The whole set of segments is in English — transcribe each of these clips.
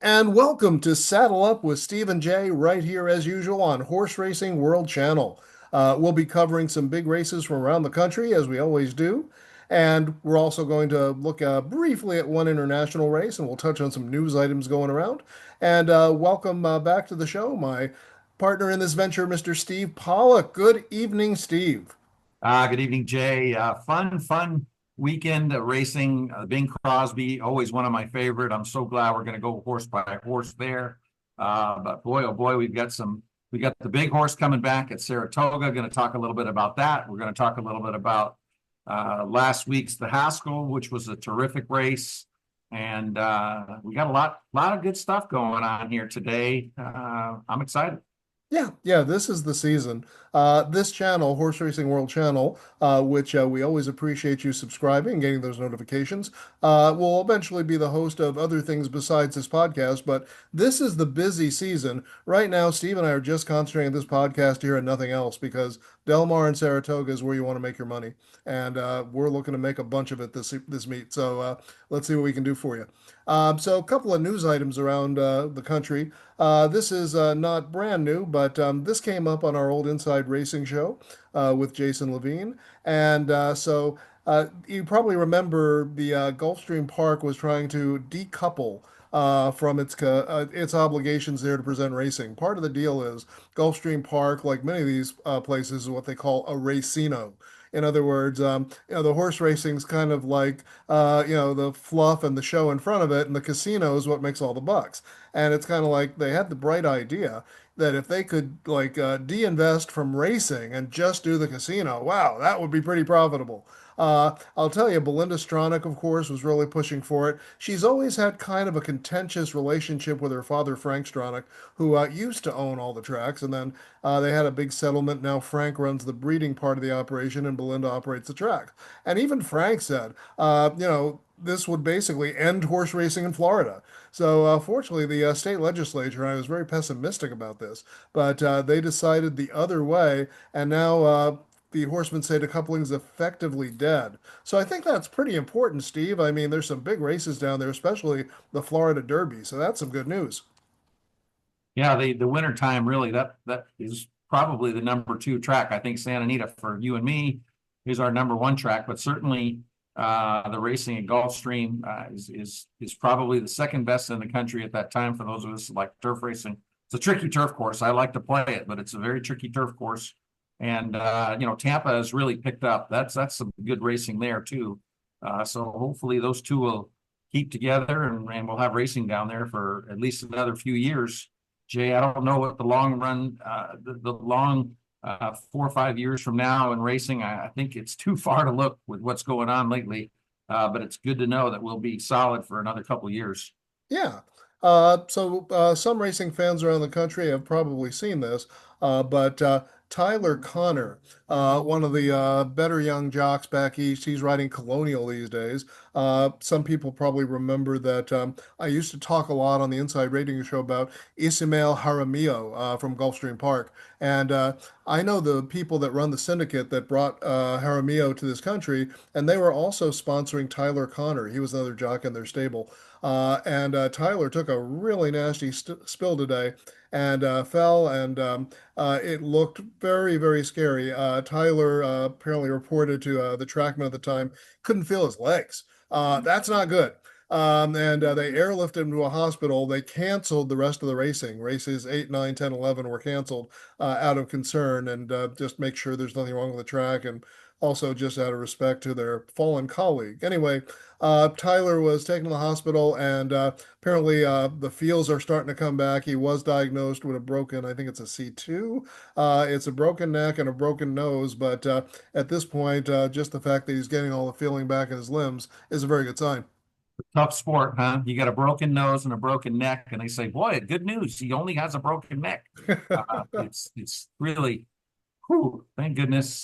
And welcome to Saddle Up with Steve and Jay right here as usual on Horse Racing World Channel. We'll be covering some big races from around the country as we always do. And we're also going to look briefly at one international race and we'll touch on some news items going around. And welcome back to the show, my partner in this venture, Mr. Steve Pollock. Good evening, Steve. Good evening, Jay. Fun weekend racing. Bing Crosby, always one of my favorite. I'm so glad we're going to go horse by horse there. But boy, oh boy, we got the big horse coming back at Saratoga. Going to talk a little bit about that. We're going to talk a little bit about last week's the Haskell, which was a terrific race. And we got a lot of good stuff going on here today. I'm excited. Yeah, this is the season. This channel, Horse Racing World Channel, which we always appreciate you subscribing and getting those notifications, will eventually be the host of other things besides this podcast. But this is the busy season. Right now, Steve and I are just concentrating on this podcast here and nothing else because Del Mar and Saratoga is where you want to make your money. And we're looking to make a bunch of it this meet. So let's see what we can do for you. So a couple of news items around the country. This is not brand new, but this came up on our old Inside Racing show with Jason Levine. And you probably remember the Gulfstream Park was trying to decouple from its obligations there to present racing. Part of the deal is Gulfstream Park, like many of these places, is what they call a racino. In other words, the horse racing's kind of like, the fluff and the show in front of it, and the casino is what makes all the bucks. And it's kind of like they had the bright idea that if they could like de-invest from racing and just do the casino, wow, that would be pretty profitable. I'll tell you, Belinda Stronach, of course, was really pushing for it. She's always had kind of a contentious relationship with her father, Frank Stronach, who used to own all the tracks, and then they had a big settlement. Now Frank runs the breeding part of the operation, and Belinda operates the track. And even Frank said, this would basically end horse racing in Florida. So, fortunately, the state legislature, I was very pessimistic about this, but they decided the other way, and now the horsemen say decoupling is effectively dead. So, I think that's pretty important, Steve. I mean, there's some big races down there, especially the Florida Derby. So, that's some good news. Yeah, the winter time really that is probably the number two track. I think Santa Anita for you and me is our number one track, but certainly the racing at Gulfstream is probably the second best in the country at that time for those of us who like turf racing. It's a tricky turf course. I like to play it, but it's a very tricky turf course. And Tampa has really picked up. That's some good racing there too. So hopefully those two will keep together and we'll have racing down there for at least another few years. Jay, I don't know what the long run, the long 4 or 5 years from now in racing. I think it's too far to look with what's going on lately, but it's good to know that we'll be solid for another couple of years. Yeah. Some racing fans around the country have probably seen this, but Tyler Connor, one of the better young jocks back east, he's riding Colonial these days. Some people probably remember that I used to talk a lot on the Inside Radio show about Ismael Jaramillo from Gulfstream Park. And I know the people that run the syndicate that brought Jaramillo to this country, and they were also sponsoring Tyler Connor. He was another jock in their stable. And Tyler took a really nasty spill today and fell, and it looked very, very scary. Tyler apparently reported to the trackman at the time, couldn't feel his legs. That's not good. And they airlifted him to a hospital. They canceled the rest of the racing. Races 8, 9, 10, 11 were canceled out of concern and just make sure there's nothing wrong with the track and also just out of respect to their fallen colleague. Anyway, Tyler was taken to the hospital and apparently the feels are starting to come back. He was diagnosed with a broken, I think it's a C2. It's a broken neck and a broken nose, but at this point, just the fact that he's getting all the feeling back in his limbs is a very good sign. Tough sport, huh? You got a broken nose and a broken neck, and they say, "Boy, good news, he only has a broken neck." It's really, whew, thank goodness.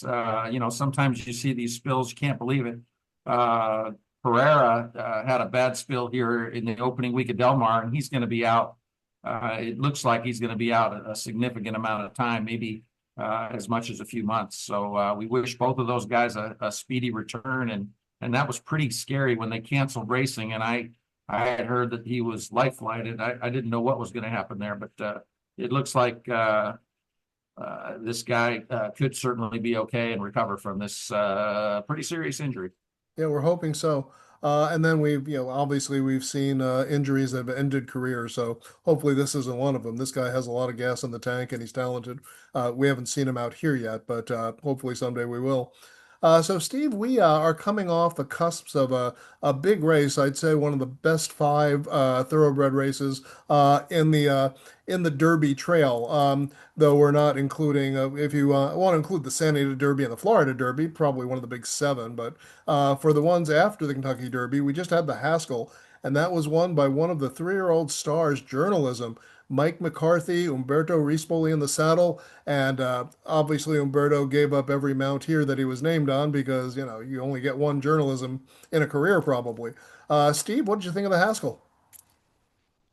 Sometimes you see these spills, you can't believe it. Uh, Pereira had a bad spill here in the opening week of Del Mar, and he's going to be out. It looks like he's going to be out a significant amount of time, maybe as much as a few months. So we wish both of those guys a speedy return. And that was pretty scary when they canceled racing. And I had heard that he was life flighted. I didn't know what was going to happen there, but it looks like this guy could certainly be okay and recover from this pretty serious injury. Yeah, we're hoping so. And then obviously we've seen injuries that have ended careers. So hopefully this isn't one of them. This guy has a lot of gas in the tank and he's talented. We haven't seen him out here yet, but hopefully someday we will. So Steve, we are coming off the cusps of a big race. I'd say one of the best five thoroughbred races in the Derby Trail. Though we're not including, if you want to include the San Diego Derby and the Florida Derby, probably one of the big seven. But for the ones after the Kentucky Derby, we just had the Haskell, and that was won by one of the three-year-old stars journalism, Mike McCarthy, Umberto Rispoli in the saddle, and obviously Umberto gave up every mount here that he was named on because, you only get one journalism in a career probably. Steve, what did you think of the Haskell?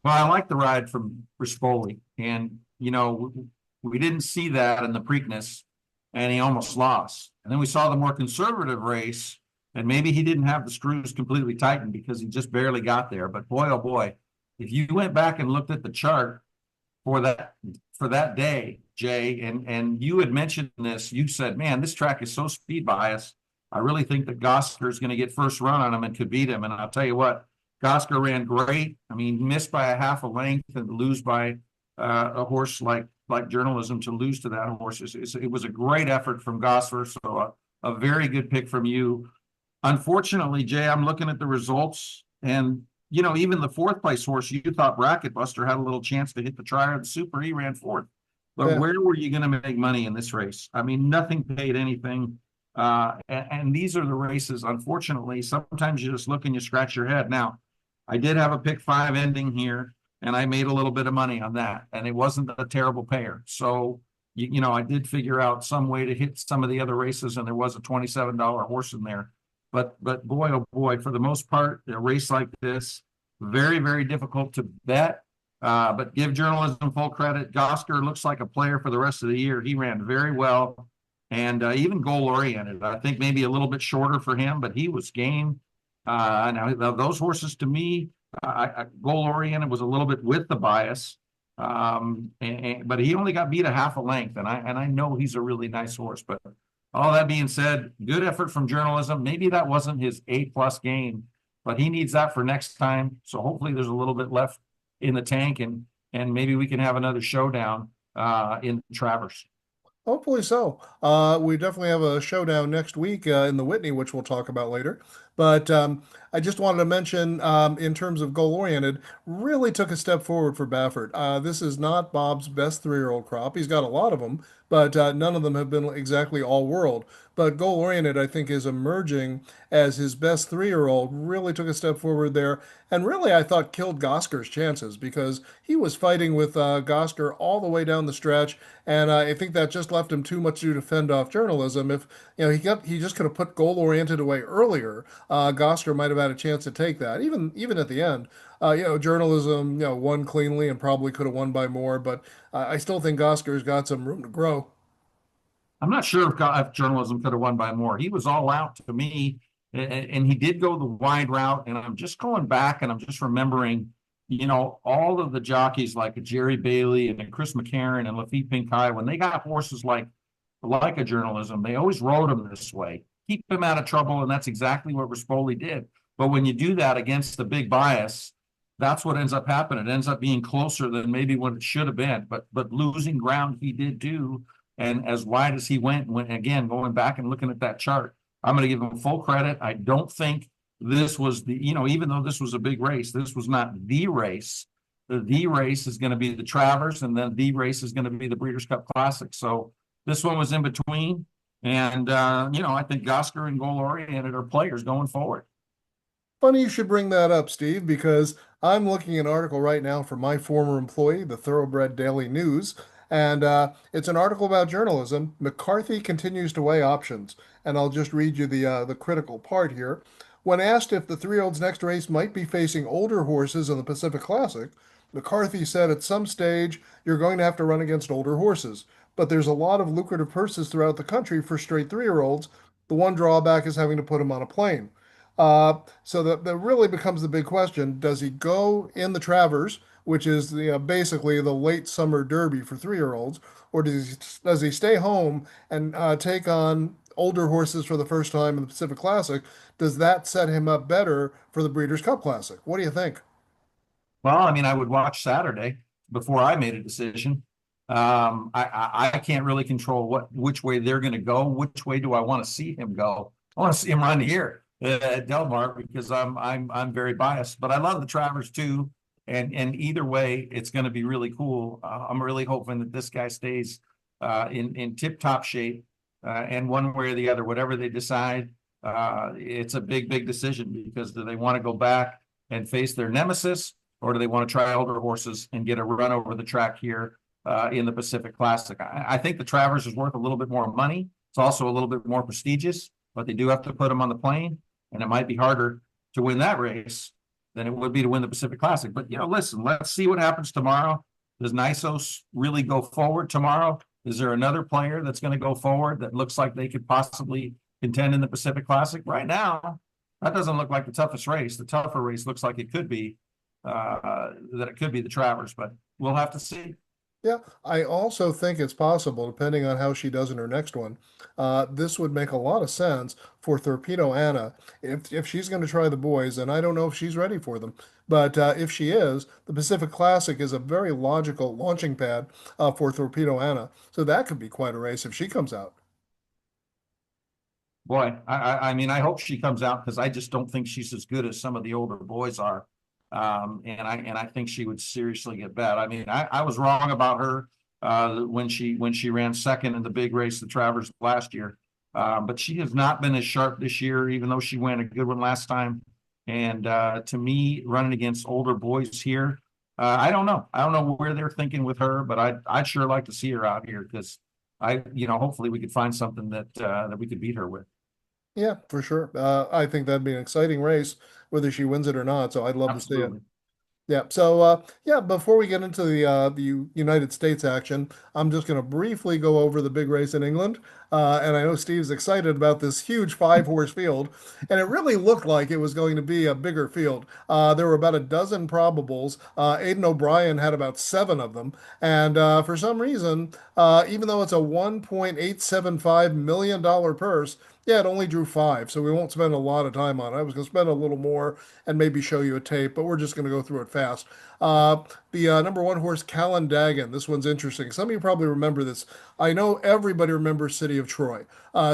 Well, I like the ride from Rispoli, and we didn't see that in the Preakness, and he almost lost. And then we saw the more conservative race, and maybe he didn't have the screws completely tightened because he just barely got there. But boy, oh boy, if you went back and looked at the chart for that day, Jay, and you had mentioned this, you said, "Man, this track is so speed biased. I really think that Gosker is going to get first run on him and could beat him." And I'll tell you what. Gosker ran great. I mean, missed by a half a length and lose by a horse like journalism to lose to that horse. It was a great effort from Gosler. So a very good pick from you. Unfortunately, Jay, I'm looking at the results, and even the fourth place horse you thought Bracket Buster had a little chance to hit the Trier of the Super. He ran fourth. But Yeah. where were you going to make money in this race? I mean, nothing paid anything. And these are the races. Unfortunately, sometimes you just look and you scratch your head. Now, I did have a pick five ending here, and I made a little bit of money on that, and it wasn't a terrible payer. So, I did figure out some way to hit some of the other races, and there was a $27 horse in there. But boy, oh boy, for the most part, a race like this, very, very difficult to bet. But give journalism full credit. Gosker looks like a player for the rest of the year. He ran very well and even goal oriented. I think maybe a little bit shorter for him, but he was game. Now those horses to me, goal oriented was a little bit with the bias, but he only got beat a half a length, and I know he's a really nice horse. But all that being said, good effort from journalism. Maybe that wasn't his A+ game, but he needs that for next time. So hopefully there's a little bit left in the tank, and maybe we can have another showdown in Travers. Hopefully so. We definitely have a showdown next week in the Whitney, which we'll talk about later. But I just wanted to mention, in terms of goal oriented, really took a step forward for Baffert. This is not Bob's best three-year-old crop. He's got a lot of them, but none of them have been exactly all world. But goal oriented, I think, is emerging as his best three-year-old. Really took a step forward there, and really, I thought killed Gosker's chances because he was fighting with Gosker all the way down the stretch, and I think that just left him too much to defend off journalism. If he just could have put goal oriented away earlier, Gosker might have had a chance to take that. Even at the end, journalism won cleanly and probably could have won by more, but I still think Gosker's got some room to grow. I'm not sure if journalism could have won by more. He was all out to me, and he did go the wide route. And I'm just going back and I'm just remembering, all of the jockeys like a Jerry Bailey and a Chris McCarron and Lafitte Pinkai, when they got horses like a journalism, they always rode them this way, keep him out of trouble, and that's exactly what Rispoli did. But when you do that against the big bias, that's what ends up happening. It ends up being closer than maybe what it should have been. But losing ground he did do, and as wide as he went again, going back and looking at that chart, I'm going to give him full credit. I don't think this was even though this was a big race, this was not the race. The race is going to be the Travers, and then the race is going to be the Breeders' Cup Classic. So this one was in between. And, I think Gosker and goal oriented are players going forward. Funny you should bring that up, Steve, because I'm looking at an article right now from my former employee, the Thoroughbred Daily News, and it's an article about journalism. McCarthy continues to weigh options, and I'll just read you the critical part here. When asked if the three-year-old's next race might be facing older horses in the Pacific Classic, McCarthy said at some stage you're going to have to run against older horses, but there's a lot of lucrative purses throughout the country for straight three-year-olds. The one drawback is having to put them on a plane. So that really becomes the big question. Does he go in the Travers, which is basically the late summer derby for 3-year-olds, or does he stay home and take on older horses for the first time in the Pacific Classic? Does that set him up better for the Breeders' Cup Classic? What do you think? Well, I mean, I would watch Saturday before I made a decision. I can't really control which way they're going to go. Which way do I want to see him go? I want to see him run here at Del Mar because I'm very biased. But I love the Travers too, and either way, it's going to be really cool. I'm really hoping that this guy stays in tip top shape, and one way or the other, whatever they decide, it's a big decision because do they want to go back and face their nemesis? Or do they want to try older horses and get a run over the track here in the Pacific Classic? I think the Travers is worth a little bit more money. It's also a little bit more prestigious, but they do have to put them on the plane, and it might be harder to win that race than it would be to win the Pacific Classic. But listen, let's see what happens tomorrow. Does Nysos really go forward tomorrow? Is there another player that's going to go forward that looks like they could possibly contend in the Pacific Classic? Right now, that doesn't look like the toughest race. The tougher race looks like it could be that it could be the Travers, but we'll have to see. Yeah, I also think it's possible, depending on how she does in her next one. This would make a lot of sense for Torpedo Anna if she's going to try the boys, and I don't know if she's ready for them. But if she is, the Pacific Classic is a very logical launching pad for Torpedo Anna. So that could be quite a race if she comes out. Boy, I mean, I hope she comes out because I just don't think she's as good as some of the older boys are. And I think she would seriously get bad. I mean, I was wrong about her when she ran second in the big race, the Travers last year. But she has not been as sharp this year, even though she ran a good one last time. And to me, running against older boys here, I don't know. I don't know where they're thinking with her, but I'd sure like to see her out here because hopefully we could find something that we could beat her with. Yeah, for sure. I think that'd be an exciting race, whether she wins it or not. So I'd love to see it. Absolutely. Yeah. So, yeah, before we get into the United States action, I'm just going to briefly go over the big race in England. And I know Steve's excited about this huge 5-horse field, and it really looked like it was going to be a bigger field. There were about a dozen probables. Aidan O'Brien had about 7 of them, and for some reason, even though it's a $1.875 million purse. Yeah, it only drew 5, so we won't spend a lot of time on it. I was going to spend a little more and maybe show you a tape, but we're just going to go through it fast. The number 1 horse, Callandagan. This one's interesting. Some of you probably remember this. I know everybody remembers City of Troy.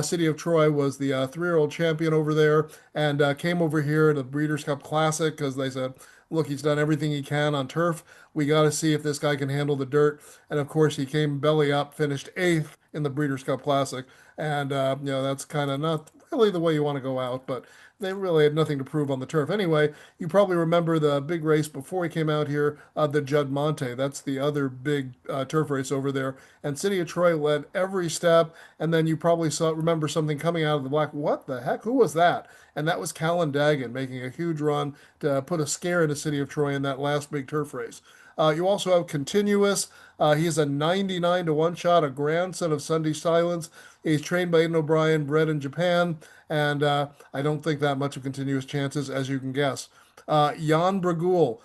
City of Troy was the 3-year-old champion over there and came over here to the Breeders' Cup Classic because they said, look, he's done everything he can on turf. We got to see if this guy can handle the dirt. And of course, he came belly up, finished 8th in the Breeders' Cup Classic. And, that's kind of not really the way you want to go out, but they really had nothing to prove on the turf. Anyway, you probably remember the big race before he came out here, the Judd Monte. That's the other big turf race over there. And City of Troy led every step. And then you probably remember something coming out of the black. What the heck? Who was that? And that was Callandagan making a huge run to put a scare into City of Troy in that last big turf race. You also have Continuous. He's a 99 to 1 shot, a grandson of Sunday Silence. He's trained by Aidan O'Brien, bred in Japan, and I don't think that much of Continuous chances, as you can guess. Jan Bragul.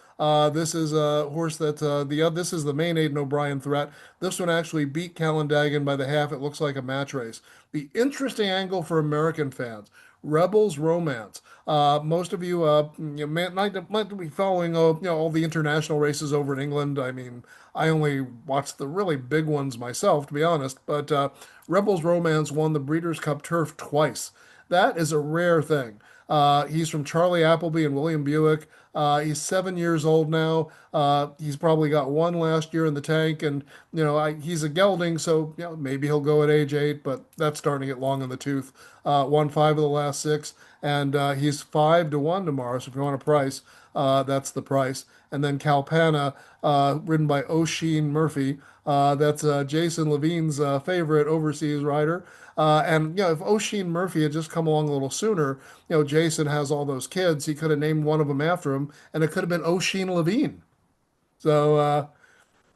This is a horse that this is the main Aidan O'Brien threat. This one actually beat Callandagan by the half. It looks like a match race. The interesting angle for American fans. Rebels Romance. Most of you, might be following, all the international races over in England. I mean, I only watched the really big ones myself, to be honest. But Rebels Romance won the Breeders' Cup Turf twice. That is a rare thing. He's from Charlie Appleby and William Buick. He's 7 years old now. He's probably got one last year in the tank, and he's a gelding, so maybe he'll go at age 8, but that's starting to get long in the tooth. Won 5 of the last 6, and he's 5 to 1 tomorrow. So if you want a price, that's the price. And then Calpana, ridden by O'Sheen Murphy. That's Jason Levine's favorite overseas rider. And if O'Sheen Murphy had just come along a little sooner, Jason has all those kids. He could have named one of them after him, and it could have been O'Sheen Levine. So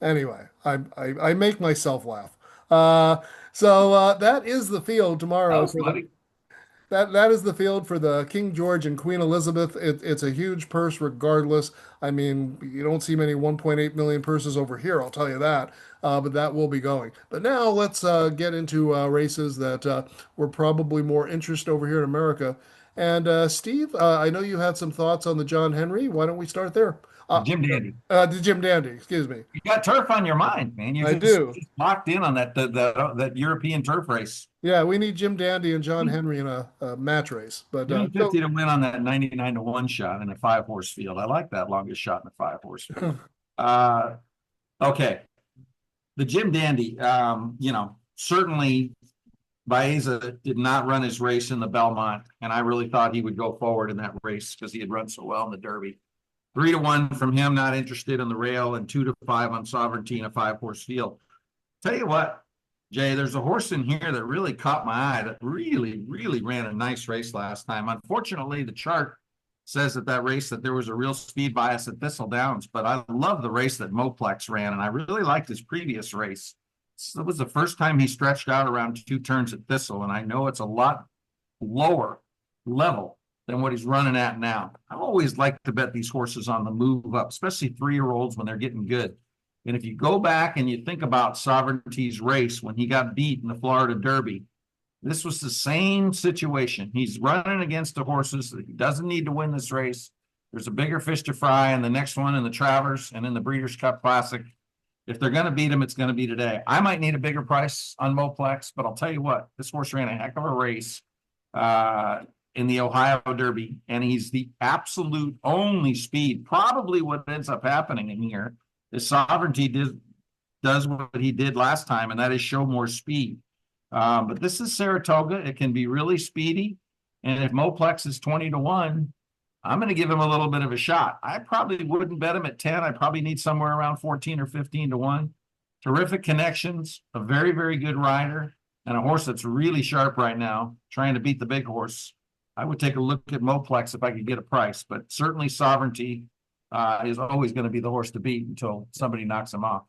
anyway, I make myself laugh. So that is the field That tomorrow was for the funny. that is the field for the King George and Queen Elizabeth. It's a huge purse regardless. I mean, you don't see many 1.8 million purses over here, I'll tell you that. But that will be going. But now let's get into races that were probably more interest over here in America. And Steve, I know you had some thoughts on the John Henry. Why don't we start there? Uh, Jim Dandy. the Jim Dandy, excuse me. You got turf on your mind, man. You're I just, do. just locked in on that European turf race. Yeah, we need Jim Dandy and John Henry in a match race. But Give me so 50 to win on that 99 to 1 shot in a 5 horse field. I like that longest shot in a 5 horse field. Uh, okay. The Jim Dandy, certainly Baeza did not run his race in the Belmont, and I really thought he would go forward in that race because he had run so well in the Derby. 3 to 1 from him, not interested in the rail, and 2 to 5 on Sovereignty in a 5 horse field. Tell you what, Jay, there's a horse in here that really caught my eye that really, really ran a nice race last time. Unfortunately, the chart says that race that there was a real speed bias at Thistle Downs, but I love the race that Moplex ran, and I really liked his previous race. It was the first time he stretched out around 2 turns at Thistle, and I know it's a lot lower level than what he's running at now. I always like to bet these horses on the move up, especially 3-year-olds when they're getting good. And if you go back and you think about Sovereignty's race when he got beat in the Florida Derby, this was the same situation. He's running against the horses that he doesn't need to win this race. There's a bigger fish to fry in the next one in the Travers and in the Breeders' Cup Classic. If they're going to beat him, it's going to be today. I might need a bigger price on Moplex, but I'll tell you what, this horse ran a heck of a race in the Ohio Derby, and he's the absolute only speed. Probably what ends up happening in here is Sovereignty does what he did last time, and that is show more speed. But this is Saratoga. It can be really speedy. And if Moplex is 20 to 1, I'm going to give him a little bit of a shot. I probably wouldn't bet him at 10. I probably need somewhere around 14 or 15 to 1. Terrific connections, a very, very good rider, and a horse that's really sharp right now, trying to beat the big horse. I would take a look at Moplex if I could get a price, but certainly Sovereignty is always going to be the horse to beat until somebody knocks him off.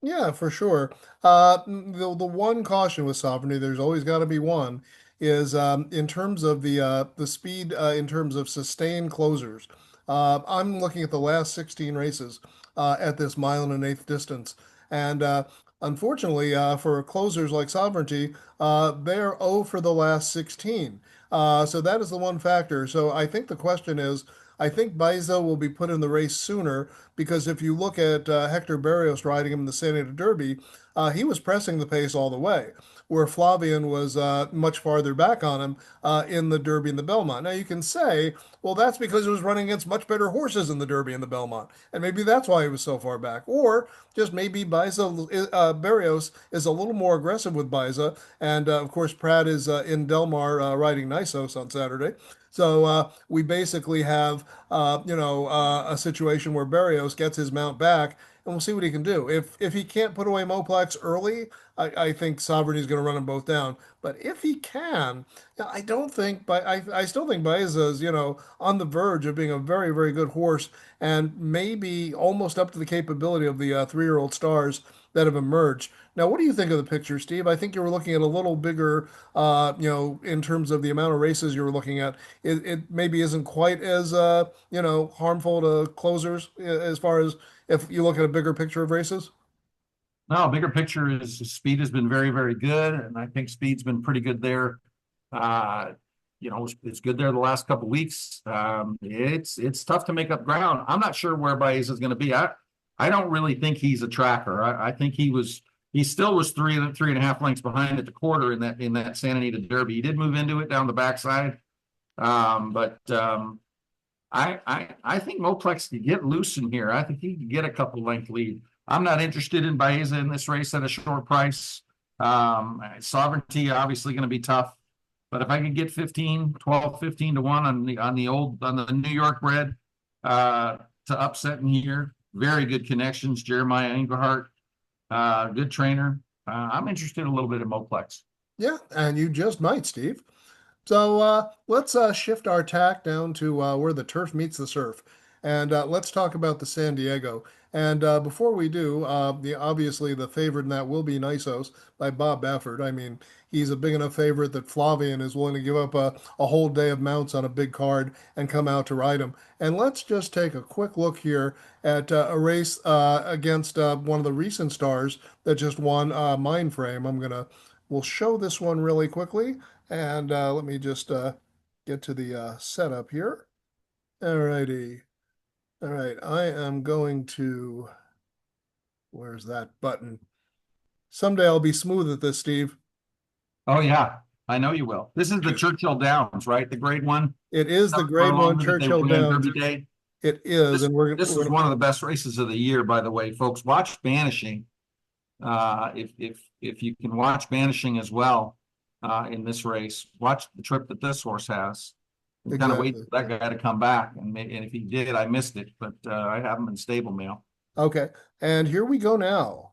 Yeah, for sure. The one caution with Sovereignty, there's always got to be one, is in terms of the speed in terms of sustained closers. I'm looking at the last 16 races at this mile and an eighth distance, and unfortunately for closers like Sovereignty, they're 0 for the last 16. So that is the one factor. So I think the question is. I think Baeza will be put in the race sooner because if you look at Hector Berrios riding him in the San Diego Derby, he was pressing the pace all the way, where Flavian was much farther back on him in the Derby and the Belmont. Now you can say, well, that's because he was running against much better horses in the Derby and the Belmont, and maybe that's why he was so far back. Or just maybe Baeza Berrios is a little more aggressive with Baeza, and of course Pratt is in Delmar riding Nysos on Saturday. So we basically have, a situation where Barrios gets his mount back, and we'll see what he can do. If he can't put away Moplex early, I think Sovereignty is going to run them both down. But if he can, I don't think, but I still think Baeza is, on the verge of being a very, very good horse, and maybe almost up to the capability of the 3-year-old stars that have emerged. Now, what do you think of the picture, Steve? I think you were looking at a little bigger, in terms of the amount of races you were looking at. It maybe isn't quite as, harmful to closers as far as if you look at a bigger picture of races. No, bigger picture is speed has been very, very good, and I think speed's been pretty good there. Uh, it's good there the last couple of weeks. It's tough to make up ground. I'm not sure where Baez is going to be. I don't really think he's a tracker. I think he still was 3.5 lengths behind at the quarter in that Santa Anita Derby. He did move into it down the backside, but I think Moplex could get loose in here. I think he could get a couple length lead. I'm not interested in Baeza in this race at a short price. Sovereignty obviously going to be tough, but if I can get 15 to 1 on the New York bred to upset in here, very good connections. Jeremiah Englehart, good trainer. I'm interested a little bit in Moplex. Yeah, and you just might, Steve. So let's shift our tack down to where the turf meets the surf. And let's talk about the San Diego. And before we do, obviously the favorite in that will be Nysos by Bob Baffert. I mean, he's a big enough favorite that Flavian is willing to give up a whole day of mounts on a big card and come out to ride him. And let's just take a quick look here at a race against one of the recent stars that just won Mindframe. We'll show this one really quickly. And let me just get to the setup here. Alrighty. All right, I am going to, where's that button? Someday I'll be smooth at this, Steve. Oh, yeah, I know you will. This is the Churchill Downs, right? The grade one It is the grade one furlong that they Churchill ran Downs. Derby Day. It is, This, and this we're is one of the best races of the year, by the way, folks. Watch Banishing. If you can watch Banishing as well in this race, watch the trip that this horse has. And kind of wait exactly. for that guy to come back, and if he did, I missed it, but I have him in stable mail. Okay, and here we go now.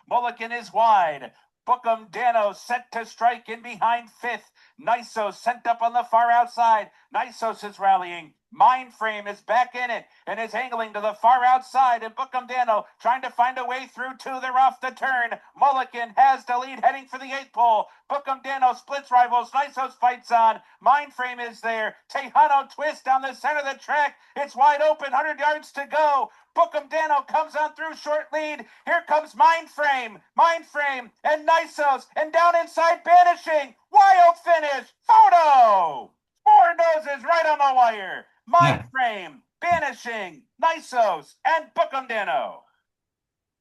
Mulligan is wide. Bookham Dano set to strike in behind fifth. Nysos sent up on the far outside. Nysos is rallying. Mindframe is back in it and is angling to the far outside, and Bookham Dano trying to find a way through two. They're off the turn. Mulligan has the lead heading for the eighth pole. Bookham Dano splits rivals. Nysos fights on. Mindframe is there. Tejano twist down the center of the track. It's wide open. 100 yards to go. Bookham Dano comes on through short lead. Here comes Mindframe, and Nysos, and down inside Banishing. Wild finish. Photo. Four noses right on the wire. Mindframe, Banishing, Nysos, and Bookham Dano.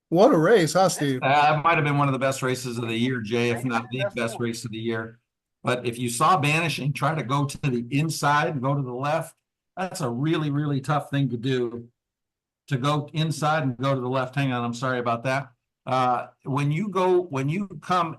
What a race, huh, Steve? It might have been one of the best races of the year, Jay, if not the best race of the year. But if you saw Banishing try to go to the inside and go to the left, that's a really, really tough thing to do. To go inside and go to the left. Hang on, I'm sorry about that. When you come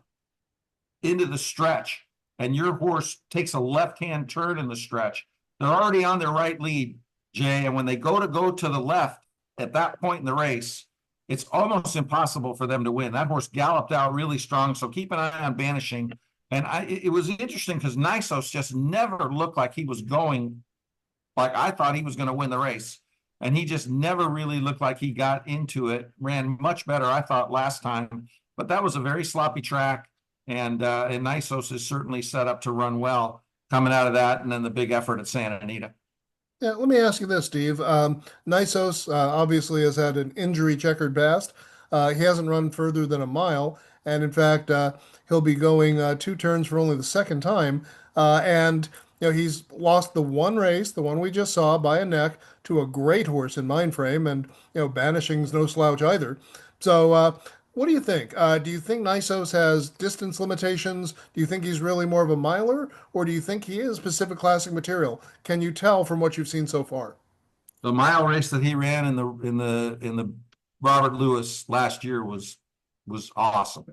into the stretch and your horse takes a left-hand turn in the stretch, they're already on their right lead, Jay. And when they go to the left at that point in the race, it's almost impossible for them to win. That horse galloped out really strong, so keep an eye on Banishing. And it was interesting because Nysos just never looked like he was going like I thought he was going to win the race. And he just never really looked like he got into it. Ran much better, I thought, last time. But that was a very sloppy track. And Nysos is certainly set up to run well coming out of that. And then the big effort at Santa Anita. Yeah, let me ask you this, Steve. Nysos obviously has had an injury checkered past. He hasn't run further than a mile, and in fact, he'll be going two turns for only the second time. And he's lost the one race, the one we just saw, by a neck to a great horse in Mindframe, and Banishing's no slouch either. So, what do you think? Do you think Nysos has distance limitations? Do you think he's really more of a miler, or do you think he is Pacific Classic material? Can you tell from what you've seen so far? The mile race that he ran in the Robert Lewis last year was awesome.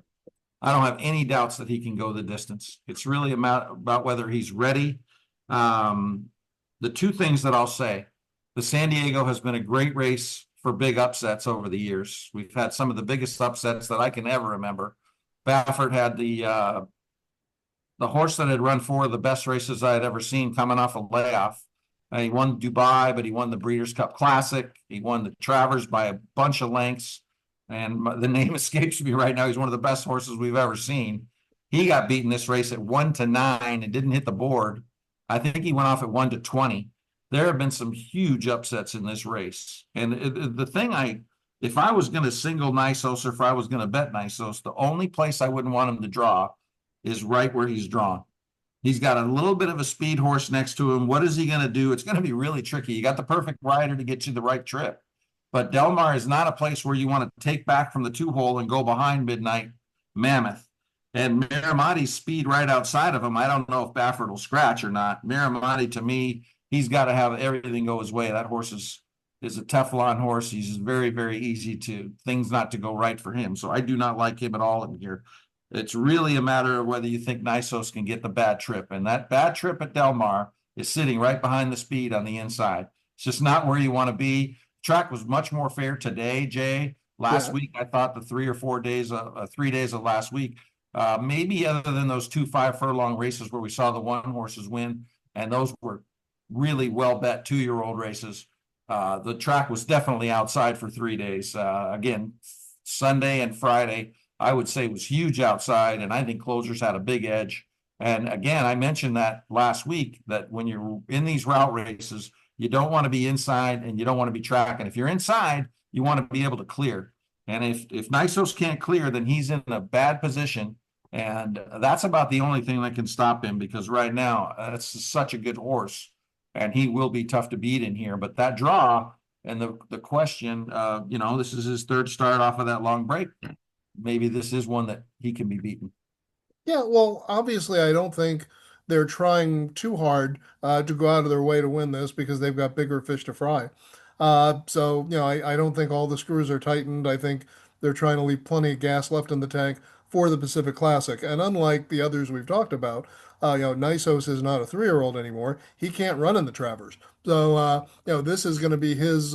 I don't have any doubts that he can go the distance. It's really about whether he's ready. The two things that I'll say, the San Diego has been a great race for big upsets over the years. We've had some of the biggest upsets that I can ever remember. Baffert had the horse that had run four of the best races I had ever seen coming off a layoff. He won Dubai, but he won the Breeders' Cup Classic. He won the Travers by a bunch of lengths. And the name escapes me right now. He's one of the best horses we've ever seen. He got beaten this race at 1-9 and didn't hit the board. I think he went off at 1-20. There have been some huge upsets in this race. And the thing if I was going to single Nysos or if I was going to bet Nysos, the only place I wouldn't want him to draw is right where he's drawn. He's got a little bit of a speed horse next to him. What is he going to do? It's going to be really tricky. You got the perfect rider to get you the right trip. But Del Mar is not a place where you want to take back from the two hole and go behind Midnight Mammoth. And Miramati's speed right outside of him. I don't know if Baffert will scratch or not. Miramati, to me, he's got to have everything go his way. That horse is a Teflon horse. He's very, very easy to things not to go right for him. So I do not like him at all in here. It's really a matter of whether you think Nysos can get the bad trip. And that bad trip at Del Mar is sitting right behind the speed on the inside. It's just not where you want to be. Track was much more fair today, Jay. Last week, I thought the 3 days of last week, maybe other than those 2 5 furlong races where we saw the one horses win, and those were really well bet 2-year-old races. The track was definitely outside for 3 days. Again, Sunday and Friday, I would say was huge outside, and I think closers had a big edge. And again, I mentioned that last week that when you're in these route races, you don't want to be inside and you don't want to be tracking. If you're inside, you want to be able to clear. And if Nysos can't clear, then he's in a bad position. And that's about the only thing that can stop him, because right now, it's such a good horse and he will be tough to beat in here. But that draw and the question, this is his third start off of that long break. Maybe this is one that he can be beaten. Yeah, well, obviously, I don't think they're trying too hard to go out of their way to win this because they've got bigger fish to fry. So, I don't think all the screws are tightened. I think they're trying to leave plenty of gas left in the tank for the Pacific Classic. And unlike the others we've talked about, Nysos is not a 3-year-old anymore. He can't run in the Travers. So, this is going to be his,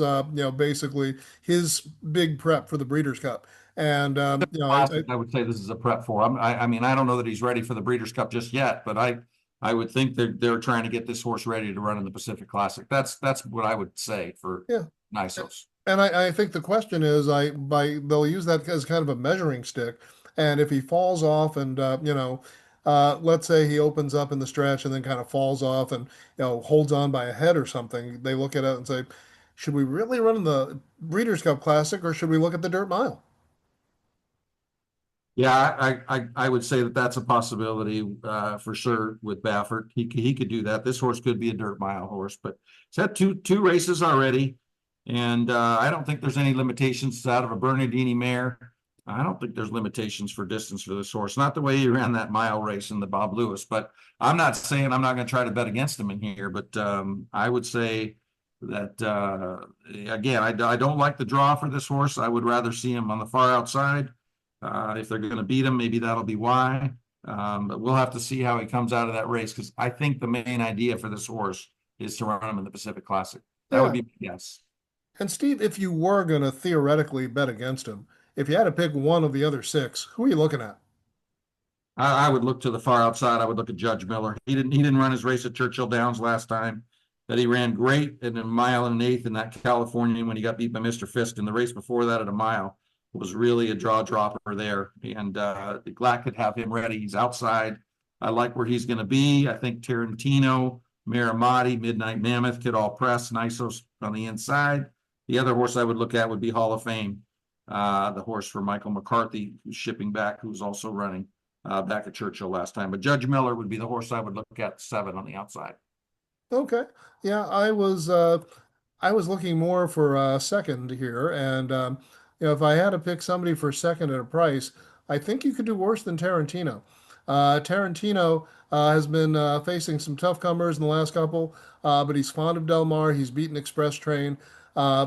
basically his big prep for the Breeders' Cup. And, Classic, I would say this is a prep for him. I mean, I don't know that he's ready for the Breeders' Cup just yet, but I would think they're trying to get this horse ready to run in the Pacific Classic. That's what I would say for yeah. Nysos. And I think the question is, they'll use that as kind of a measuring stick. And if he falls off and, let's say he opens up in the stretch and then kind of falls off and, holds on by a head or something, they look at it and say, should we really run in the Breeders' Cup Classic or should we look at the Dirt Mile? Yeah, I would say that that's a possibility for sure with Baffert. He could do that. This horse could be a dirt mile horse, but he's had two races already, and I don't think there's any limitations out of a Bernardini mare. I don't think there's limitations for distance for this horse. Not the way he ran that mile race in the Bob Lewis, but I'm not saying I'm not going to try to bet against him in here, but I would say that again, I don't like the draw for this horse. I would rather see him on the far outside. If they're going to beat him, maybe that'll be why. But we'll have to see how he comes out of that race, because I think the main idea for this horse is to run him in the Pacific Classic. That would be my guess. And Steve, if you were going to theoretically bet against him, if you had to pick one of the other six, who are you looking at? I would look to the far outside. I would look at Judge Miller. He didn't run his race at Churchill Downs last time, but he ran great in a mile and an eighth in that Californian when he got beat by Mr. Fisk. In the race before that at a mile, it was really a draw dropper there. And Glack could have him ready. He's outside. I like where he's going to be. I think Tarantino, Miramati, Midnight Mammoth could all press. Nysos on the inside. The other horse I would look at would be Hall of Fame, the horse for Michael McCarthy, who's shipping back, who's also running back at Churchill last time. But Judge Miller would be the horse I would look at 7 on the outside. Okay. Yeah, I was looking more for second here, and if I had to pick somebody for second at a price, I think you could do worse than Tarantino. Tarantino has been facing some tough comers in the last couple, but he's fond of Del Mar. He's beaten Express Train.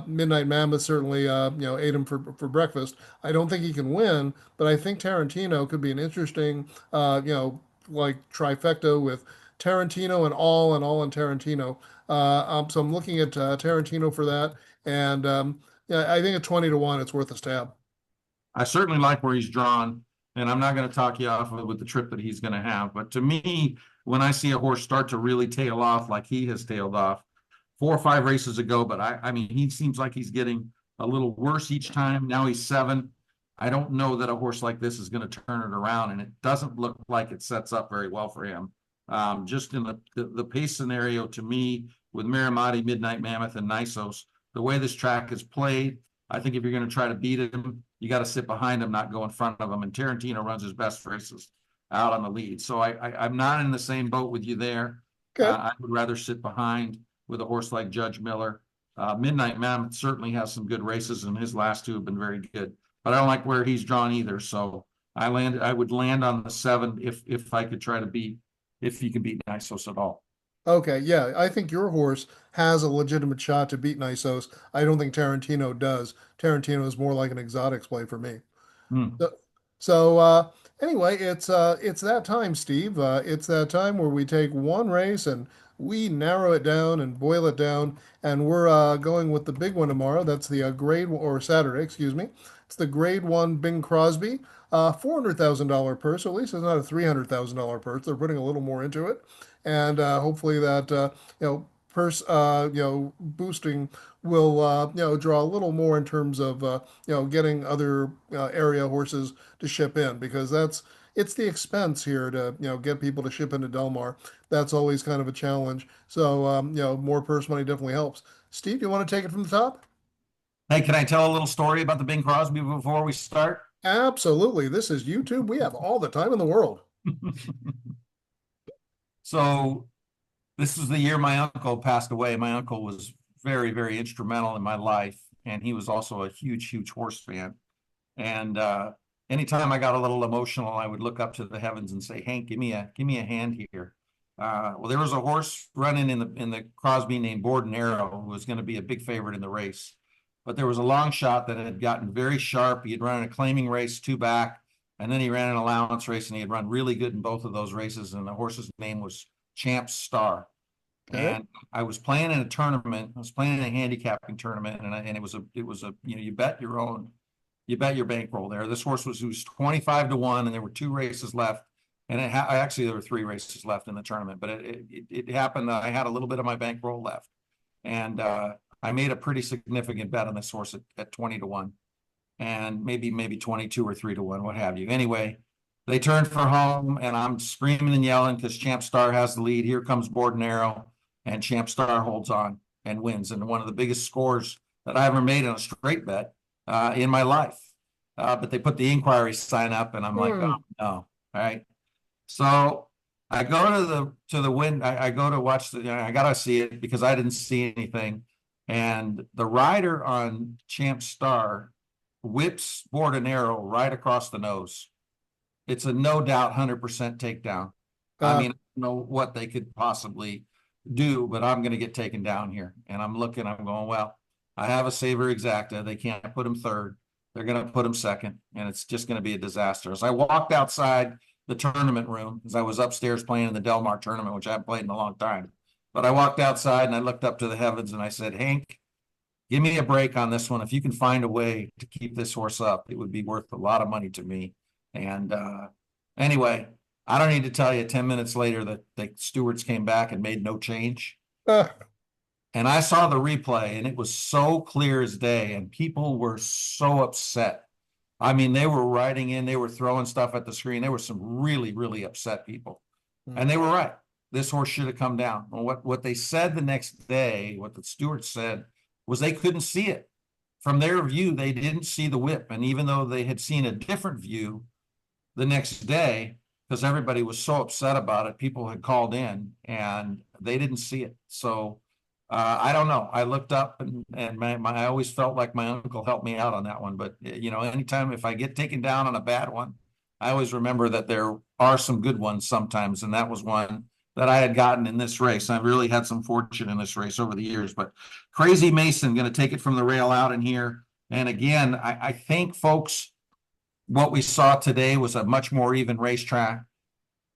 Midnight Mammoth certainly, ate him for breakfast. I don't think he can win, but I think Tarantino could be an interesting, like trifecta with Tarantino and all in Tarantino. So I'm looking at Tarantino for that, and yeah, I think at 20 to 1, it's worth a stab. I certainly like where he's drawn, and I'm not going to talk you off of it with the trip that he's going to have. But to me, when I see a horse start to really tail off like he has tailed off 4 or 5 races ago, but I mean, he seems like he's getting a little worse each time. Now he's 7. I don't know that a horse like this is going to turn it around, and it doesn't look like it sets up very well for him. Just in the pace scenario, to me, with Miramati, Midnight Mammoth, and Nysos, the way this track is played, I think if you're going to try to beat him, you got to sit behind him, not go in front of him. And Tarantino runs his best races out on the lead. So I'm not in the same boat with you there. Okay. I would rather sit behind with a horse like Judge Miller. Midnight Mammoth certainly has some good races, and his last 2 have been very good. But I don't like where he's drawn either. So I would land on the 7 if I could try to beat, if he can beat Nysos at all. Okay, yeah, I think your horse has a legitimate shot to beat Nysos. I don't think Tarantino does. Tarantino is more like an exotics play for me. Hmm. So anyway, it's that time, Steve. It's that time where we take one race and we narrow it down and boil it down, and we're going with the big one tomorrow. That's the or Saturday, excuse me. It's the Grade 1 Bing Crosby, $400,000 purse. So at least it's not a $300,000 purse. They're putting a little more into it, and hopefully that purse, boosting will, draw a little more in terms of, getting other area horses to ship in because it's the expense here to, get people to ship into Del Mar. That's always kind of a challenge. So, more purse money definitely helps. Steve, you want to take it from the top? Hey, can I tell a little story about the Bing Crosby before we start? Absolutely. This is YouTube. We have all the time in the world. So this was the year my uncle passed away. My uncle was very, very instrumental in my life, and he was also a huge, huge horse fan. And anytime I got a little emotional, I would look up to the heavens and say, "Hank, give me a hand here." Well, there was a horse running in the Crosby named Borden Arrow, who was going to be a big favorite in the race. But there was a long shot that had gotten very sharp. He had run a claiming race, two back, and then he ran an allowance race, and he had run really good in both of those races. And the horse's name was Champ Star. Okay. And I was playing in a tournament. I was playing in a handicapping tournament, and it was a you bet your bankroll there. This horse was 25-1, and there were two races left. And actually there were three races left in the tournament, but it happened that I had a little bit of my bankroll left, and I made a pretty significant bet on this horse at 20-1, and maybe 22 or 3-1, what have you. Anyway, they turned for home, and I'm screaming and yelling because Champ Star has the lead. Here comes Borden Arrow, and Champ Star holds on and wins, and one of the biggest scores that I ever made on a straight bet in my life. But they put the inquiry sign up, and I'm like, oh no, all right. So I go to the win. I go to watch I gotta see it because I didn't see anything. And the rider on Champ Star whips Borden Arrow right across the nose. It's a no doubt 100% takedown. I mean, I don't know what they could possibly do, but I'm going to get taken down here. And I'm going, well, I have a saver exacta. They can't put him third. They're going to put him second, and it's just going to be a disaster. As I walked outside the tournament room, as I was upstairs playing in the Del Mar tournament, which I haven't played in a long time, but I walked outside and I looked up to the heavens and I said, Hank, give me a break on this one. If you can find a way to keep this horse up, it would be worth a lot of money to me. And anyway, I don't need to tell you 10 minutes later that the stewards came back and made no change. And I saw the replay, and it was so clear as day, and people were so upset. I mean, they were writing in, they were throwing stuff at the screen. There were some really, really upset people. And they were right. This horse should have come down. Well, what they said the next day, what the stewards said, was they couldn't see it. From their view, they didn't see the whip. And even though they had seen a different view the next day, because everybody was so upset about it, people had called in and they didn't see it. So I don't know. I looked up and I always felt like my uncle helped me out on that one. But, anytime if I get taken down on a bad one, I always remember that there are some good ones sometimes. And that was one that I had gotten in this race. I've really had some fortune in this race over the years. But Crazy Mason going to take it from the rail out in here. And again, I think, folks, what we saw today was a much more even racetrack.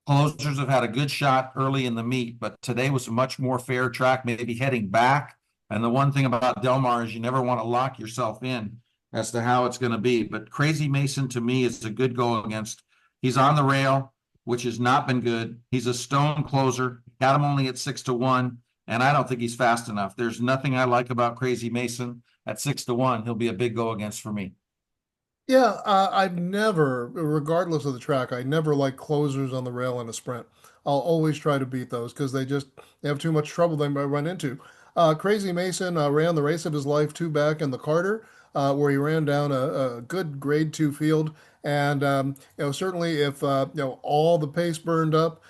Closers have had a good shot early in the meet, but today was a much more fair track, maybe heading back. And the one thing about Del Mar is you never want to lock yourself in as to how it's going to be. But Crazy Mason, to me, is a good go against. He's on the rail, which has not been good. He's a stone closer. Got him only at 6-1, and I don't think he's fast enough. There's nothing I like about Crazy Mason at 6-1. He'll be a big go against for me. Yeah, I've never, regardless of the track, I never like closers on the rail in a sprint. I'll always try to beat those because they have too much trouble they might run into. Crazy Mason ran the race of his life two back in the Carter, where he ran down a good grade two field. And certainly if all the pace burned up,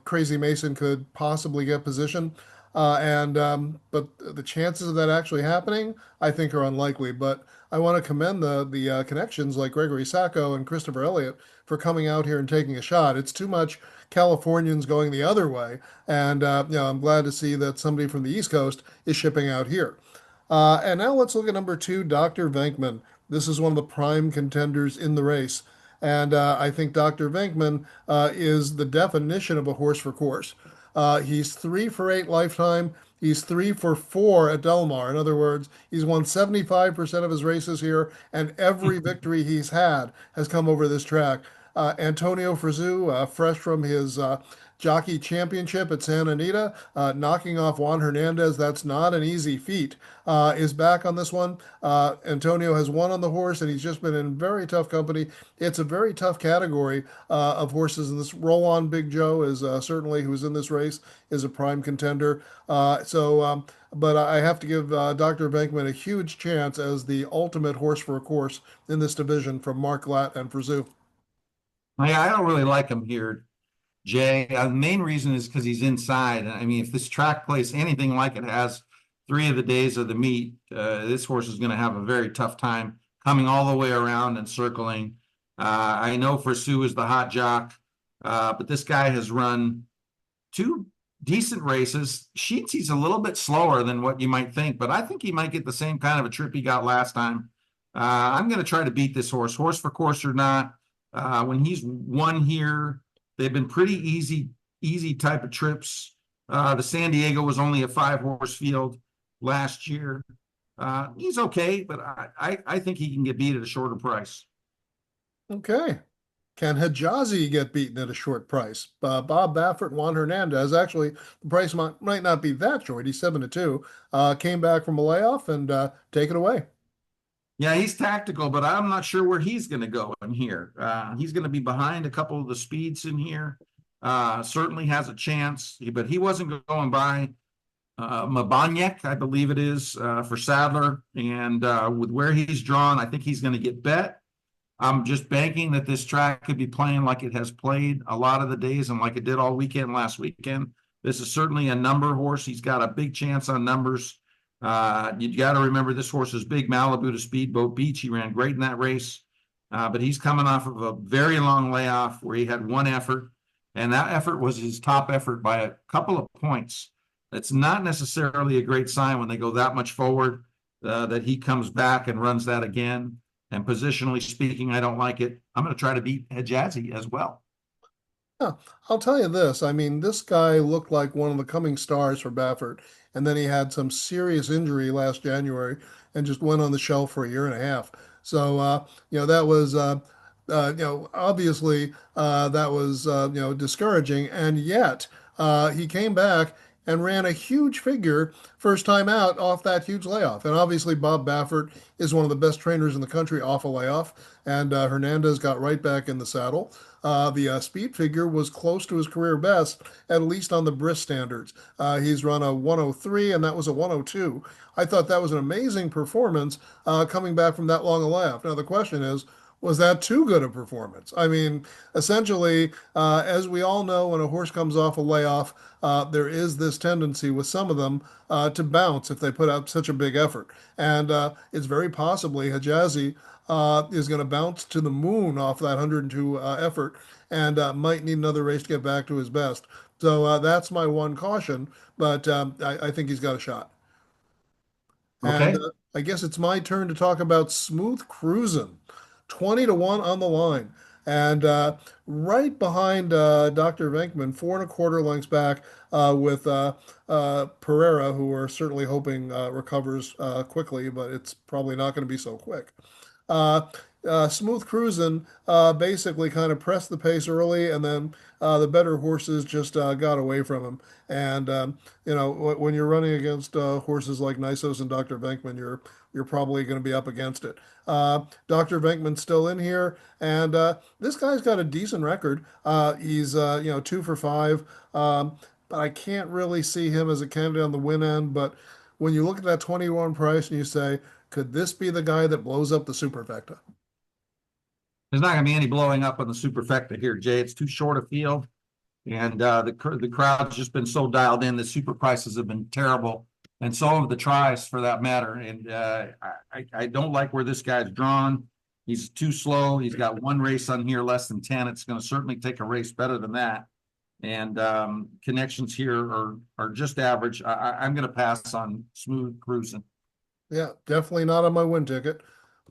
Crazy Mason could possibly get position. But the chances of that actually happening, I think, are unlikely. But I want to commend the connections like Gregory Sacco and Christopher Elliott for coming out here and taking a shot. It's too much Californians going the other way, and I'm glad to see that somebody from the East Coast is shipping out here. And now let's look at number two, Dr. Venkman. This is one of the prime contenders in the race. And I think Dr. Venkman is the definition of a horse for course. He's 3 for 8 lifetime. He's 3 for 4 at Del Mar. In other words, he's won 75% of his races here, and every victory he's had has come over this track. Antonio Frazu, fresh from his Jockey Championship at Santa Anita, knocking off Juan Hernandez. That's not an easy feat. Is back on this one. Antonio has won on the horse, and he's just been in very tough company. It's a very tough category of horses, and this Roll On Big Joe is certainly, who's in this race, is a prime contender. But I have to give Dr. Venkman a huge chance as the ultimate horse for a course in this division from Mark Latt and Frizou. Yeah, I don't really like him here, Jay. The main reason is because he's inside. I mean, if this track plays anything like it has 3 of the days of the meet, this horse is going to have a very tough time coming all the way around and circling. I know Frizou is the hot jock, but this guy has run 2 decent races. Sheetsy's a little bit slower than what you might think, but I think he might get the same kind of a trip he got last time. I'm going to try to beat this horse for course or not. When he's won here, they've been pretty easy type of trips. The San Diego was only a 5-horse field last year. He's okay, but I think he can get beat at a shorter price. Okay. Can Hijazi get beaten at a short price? Bob Baffert, Juan Hernandez. Actually, the price might not be that short. He's 7-2. Came back from a layoff and take it away. Yeah, he's tactical, but I'm not sure where he's going to go in here. He's going to be behind a couple of the speeds in here. Certainly has a chance, but he wasn't going by Mabanyek, I believe it is, for Sadler. And with where he's drawn, I think he's going to get bet. I'm just banking that this track could be playing like it has played a lot of the days and like it did all weekend last weekend. This is certainly a number horse. He's got a big chance on numbers. You got to remember this horse is Big Malibu to Speedboat Beach. He ran great in that race, but he's coming off of a very long layoff where he had one effort, and that effort was his top effort by a couple of points. It's not necessarily a great sign when they go that much forward that he comes back and runs that again. And positionally speaking, I don't like it. I'm going to try to beat Hijazi as well. Yeah, I'll tell you this. I mean, this guy looked like one of the coming stars for Baffert, and then he had some serious injury last January and just went on the shelf for a year and a half. So, that was, obviously that was, discouraging. And yet he came back and ran a huge figure first time out off that huge layoff. And obviously, Bob Baffert is one of the best trainers in the country off a layoff. And Hernandez got right back in the saddle. The speed figure was close to his career best, at least on the Brisk standards. He's run a 103, and that was a 102. I thought that was an amazing performance coming back from that long a layoff. Now, the question is, was that too good a performance? I mean, essentially, as we all know, when a horse comes off a layoff, there is this tendency with some of them to bounce if they put out such a big effort. And it's very possibly Hijazi is going to bounce to the moon off that 102 effort and might need another race to get back to his best. So that's my one caution, but I think he's got a shot. And Okay. I guess it's my turn to talk about Smooth Cruisin'. 20-1 on the line. And right behind Dr. Venkman, 4 1/4 lengths back with Pereira, who we're certainly hoping recovers quickly, but it's probably not going to be so quick. Uh, Smooth Cruisin' basically kind of pressed the pace early, and then the better horses just got away from him. And when you're running against horses like Nysos and Dr. Venkman, you're probably going to be up against it. Dr. Venkman's still in here, and this guy's got a decent record. He's 2 for 5, but I can't really see him as a candidate on the win end. But when you look at that 21 price and you say, could this be the guy that blows up the superfecta? There's not going to be any blowing up on the superfecta here, Jay. It's too short a field. And the crowd's just been so dialed in. The super prices have been terrible. And so have the tries for that matter. And I don't like where this guy's drawn. He's too slow. He's got one race on here, less than 10. It's going to certainly take a race better than that. And connections here are just average. I'm going to pass on Smooth Cruisin'. Yeah, definitely not on my win ticket,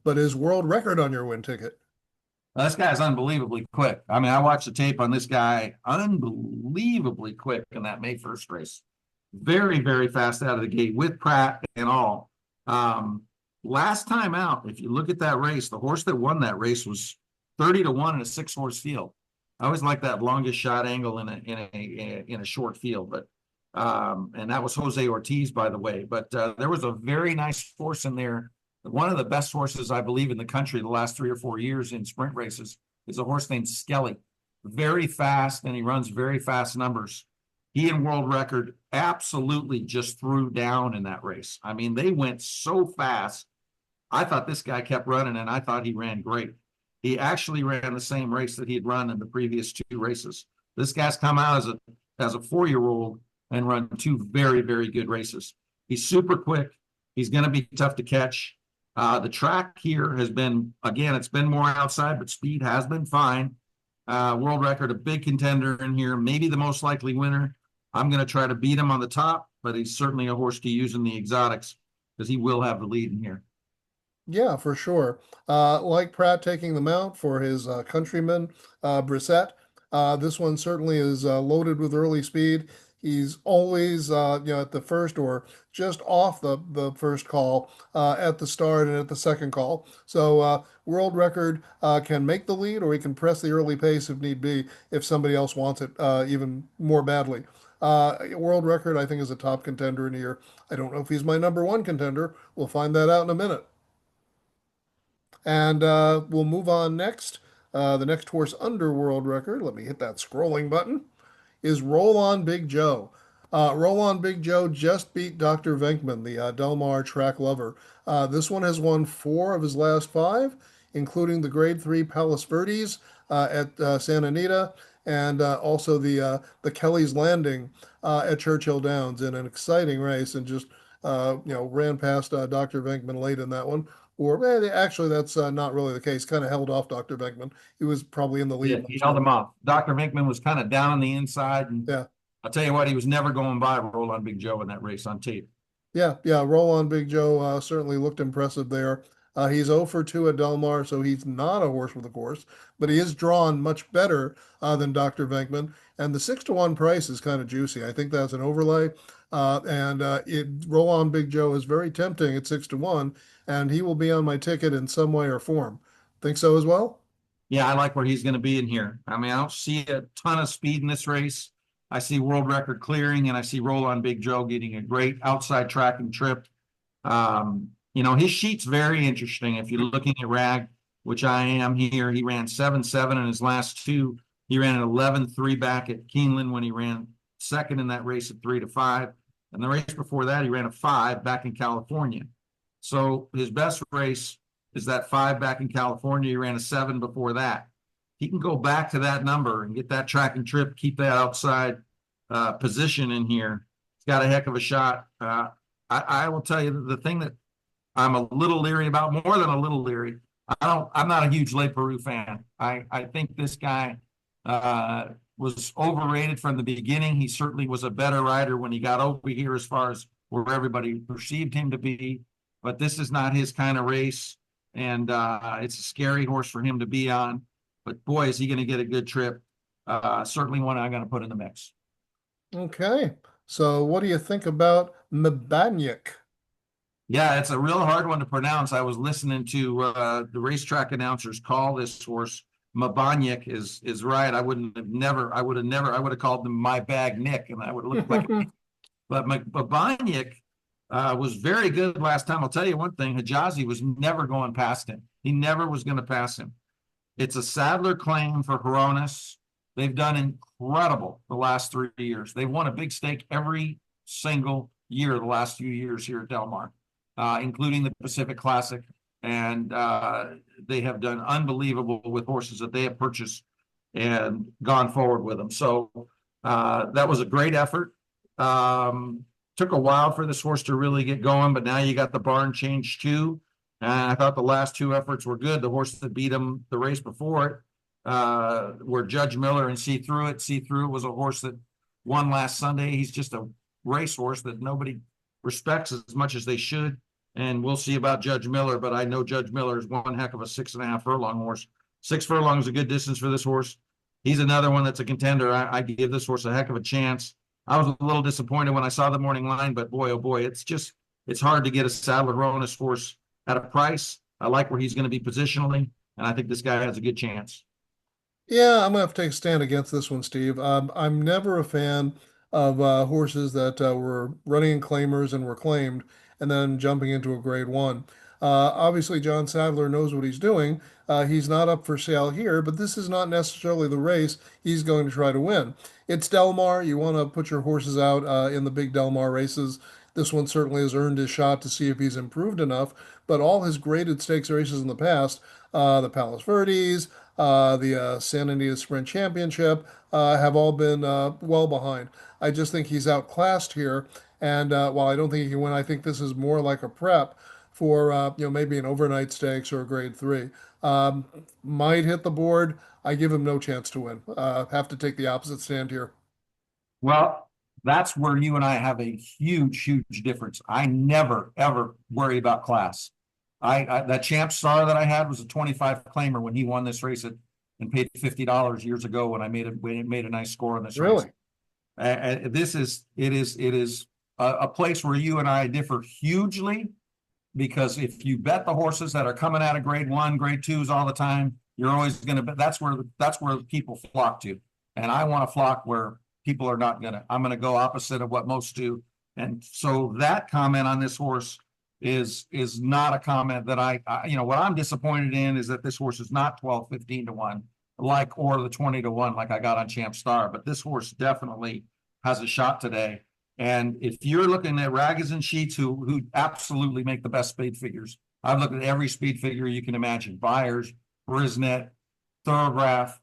but his world record on your win ticket. This guy's unbelievably quick. I mean, I watched the tape on this guy, unbelievably quick in that May 1st race. Very, very fast out of the gate with Pratt and all. Last time out, if you look at that race, the horse that won that race was 30-1 in a 6-horse field. I always like that longest shot angle in a short field, but and that was Jose Ortiz, by the way. But there was a very nice horse in there. One of the best horses, I believe, in the country the last 3 or 4 years in sprint races is a horse named Skelly. Very fast, and he runs very fast numbers. He and world record absolutely just threw down in that race. I mean, they went so fast. I thought this guy kept running, and I thought he ran great. He actually ran the same race that he had run in the previous 2 races. This guy's come out as a 4-year-old and run 2 very, very good races. He's super quick. He's going to be tough to catch. The track here has been, again, it's been more outside, but speed has been fine. World record, a big contender in here, maybe the most likely winner. I'm going to try to beat him on the top, but he's certainly a horse to use in the exotics because he will have the lead in here. Yeah, for sure. Like Pratt taking the mount for his countryman, Brissett, this one certainly is loaded with early speed. He's always, at the first or just off the first call at the start and at the second call. So world record can make the lead, or he can press the early pace if need be, if somebody else wants it even more badly. World record, I think, is a top contender in here. I don't know if he's my number 1 contender. We'll find that out in a minute. And we'll move on next. The next horse under world record, let me hit that scrolling button, is Roll On Big Joe. Roll On Big Joe just beat Dr. Venkman, the Del Mar track lover. This one has won 4 of his last 5, including the Grade 3 Palos Verdes at Santa Anita, and also the Kelly's Landing at Churchill Downs in an exciting race, and just ran past Dr. Venkman late in that one. Or actually, that's not really the case. Kind of held off Dr. Venkman. He was probably in the lead. Yeah, he held him off. Dr. Venkman was kind of down on the inside, and Yeah. I'll tell you what, he was never going by Roll On Big Joe in that race on tape. Yeah. Roll On Big Joe certainly looked impressive there. He's 0 for 2 at Del Mar, so he's not a horse with a course, but he is drawn much better than Dr. Venkman. And the 6-to-1 price is kind of juicy. I think that's an overlay. Roll On Big Joe is very tempting at 6-to-1, and he will be on my ticket in some way or form. Think so as well? Yeah, I like where he's going to be in here. I mean, I don't see a ton of speed in this race. I see world record clearing, and I see Roll On Big Joe getting a great outside tracking trip. His sheet's very interesting. If you're looking at RAG, which I am here, he ran 7-7 in his last 2. He ran an 11-3 back at Keeneland when he ran second in that race at 3-5. And the race before that, he ran a 5 back in California. So his best race is that 5 back in California. He ran a 7 before that. He can go back to that number and get that tracking trip, keep that outside position in here. He's got a heck of a shot. I will tell you the thing that I'm a little leery about, more than a little leery. I'm not a huge Le Peru fan. I think this guy was overrated from the beginning. He certainly was a better rider when he got over here as far as where everybody perceived him to be. But this is not his kind of race, and it's a scary horse for him to be on. But boy, is he going to get a good trip. Certainly one I'm going to put in the mix. Okay. So what do you think about Mbanyik? Yeah, it's a real hard one to pronounce. I was listening to the racetrack announcers call this horse Mbanyik is right. I would have called him My Bag Nick, and that would look like but Mbanyik was very good last time. I'll tell you one thing, Hijazi was never going past him. He never was going to pass him. It's a Sadler claim for Horonis. They've done incredible the last 3 years. They've won a big stake every single year the last few years here at Del Mar, including the Pacific Classic. And they have done unbelievable with horses that they have purchased and gone forward with them. So that was a great effort. Took a while for this horse to really get going, but now you got the barn change too. And I thought the last 2 efforts were good. The horse that beat him the race before it were Judge Miller and See Through It. See Through It was a horse that won last Sunday. He's just a racehorse that nobody respects as much as they should. And we'll see about Judge Miller, but I know Judge Miller is one heck of a 6.5 furlong horse. 6 furlongs is a good distance for this horse. He's another one that's a contender. I give this horse a heck of a chance. I was a little disappointed when I saw the morning line, but boy, oh boy, it's hard to get a Sadler Horonis horse at a price. I like where he's going to be positionally, and I think this guy has a good chance. Yeah, I'm gonna have to take a stand against this one, Steve. I'm never a fan of horses that were running in claimers and were claimed and then jumping into a grade one. Obviously, John Sadler knows what he's doing. He's not up for sale here, but this is not necessarily the race he's going to try to win. It's Del Mar. You want to put your horses out in the big Del Mar races. This one certainly has earned his shot to see if he's improved enough. But all his graded stakes races in the past, the Palos Verdes, the Santa Anita Sprint Championship, have all been well behind. I just think he's outclassed here, and while I don't think he can win, I think this is more like a prep for maybe an overnight stakes or a grade three. Um, might hit the board. I give him no chance to win. Have to take the opposite stand here. Well, that's where you and I have a huge, huge difference. I never, ever worry about class. That champ star that I had was a 25 claimer when he won this race and paid $50 years ago when I made a nice score on this race. Really? It is a place where you and I differ hugely, because if you bet the horses that are coming out of grade one, grade twos all the time, you're always going to bet. That's where people flock to, and I want to flock where people are not gonna. I'm going to go opposite of what most do, and so that comment on this horse is not a comment that what I'm disappointed in is that this horse is not 12, 15 to 1 or the 20 to 1 like I got on Champ Star, but this horse definitely has a shot today. And if you're looking at Ragozin sheets who absolutely make the best speed figures, I've looked at every speed figure you can imagine: Byers, Brisnet, Thoroughgraph.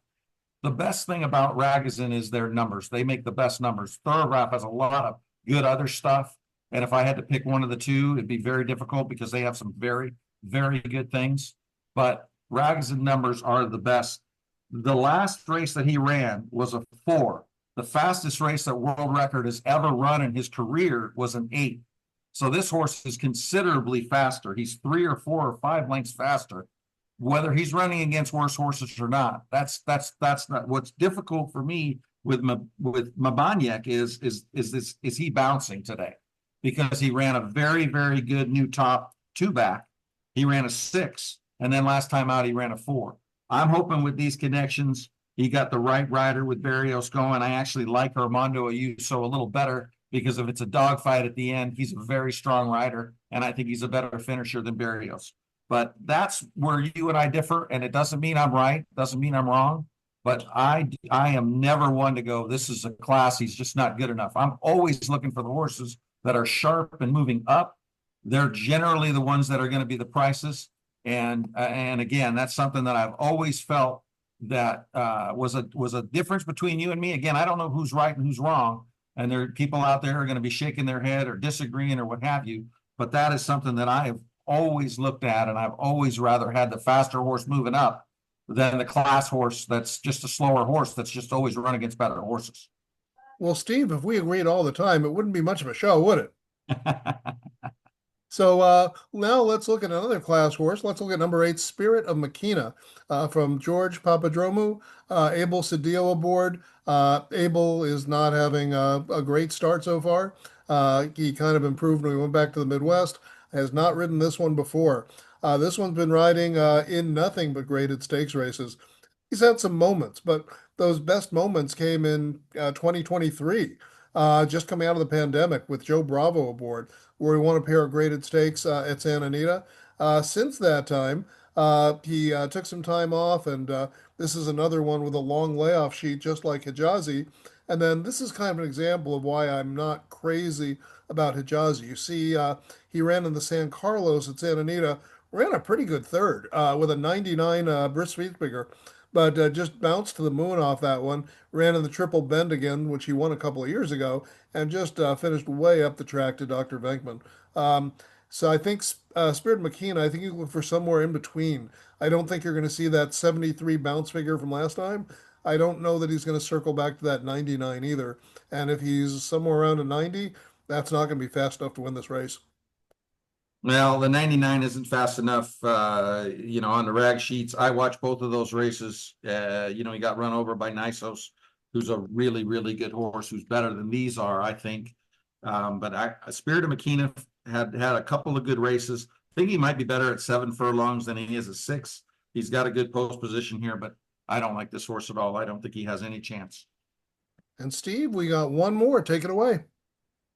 The best thing about Ragozin is their numbers. They make the best numbers. Thoroughgraph has a lot of good other stuff. And if I had to pick one of the two, it'd be very difficult because they have some very, very good things. But Ragozin numbers are the best. The last race that he ran was a 4. The fastest race that world record has ever run in his career was an 8. So this horse is considerably faster. He's 3 or 4 or 5 lengths faster. Whether he's running against worse horses or not, that's not what's difficult for me with Mabaniak is he bouncing today? Because he ran a very, very good new top 2 back. He ran a 6, and then last time out he ran a 4. I'm hoping with these connections he got the right rider with Barrios going. I actually like Armando Ayuso a little better because if it's a dogfight at the end, he's a very strong rider, and I think he's a better finisher than Barrios. But that's where you and I differ, and it doesn't mean I'm right, doesn't mean I'm wrong. But I am never one to go, this is a class, he's just not good enough. I'm always looking for the horses that are sharp and moving up. They're generally the ones that are going to be the prices. And again, that's something that I've always felt that was a difference between you and me. Again, I don't know who's right and who's wrong. And there are people out there who are going to be shaking their head or disagreeing or what have you. But that is something that I have always looked at, and I've always rather had the faster horse moving up than the class horse that's just a slower horse that's just always run against better horses. Well, Steve, if we agreed all the time, it wouldn't be much of a show, would it? So now let's look at another class horse. Let's look at number 8, Spirit of Makina, from George Papadromou. Abel Cedillo aboard. Abel is not having a great start so far. He kind of improved when we went back to the Midwest. Has not ridden this one before. This one's been riding in nothing but graded stakes races. He's had some moments, but those best moments came in 2023, just coming out of the pandemic with Joe Bravo aboard, where he won a pair of graded stakes at Santa Anita. Since that time, he took some time off, and this is another one with a long layoff sheet, just like Hijazi. And then this is kind of an example of why I'm not crazy about Hijazi. You see, he ran in the San Carlos at Santa Anita, ran a pretty good third with a 99 Brist Speed figure, but just bounced to the moon off that one. Ran in the Triple Bend again, which he won a couple of years ago, and just finished way up the track to Dr. Venkman. So I think Spirit McKean, I think you look for somewhere in between. I don't think you're going to see that 73 bounce figure from last time. I don't know that he's going to circle back to that 99 either. And if he's somewhere around a 90, that's not going to be fast enough to win this race. Well, the 99 isn't fast enough, on the rag sheets. I watched both of those races. He got run over by Nysos, who's a really, really good horse, who's better than these are, I think. But Spirit of Makina had a couple of good races. I think he might be better at 7 furlongs than he is at 6. He's got a good post position here, but I don't like this horse at all. I don't think he has any chance. And Steve, we got one more. Take it away.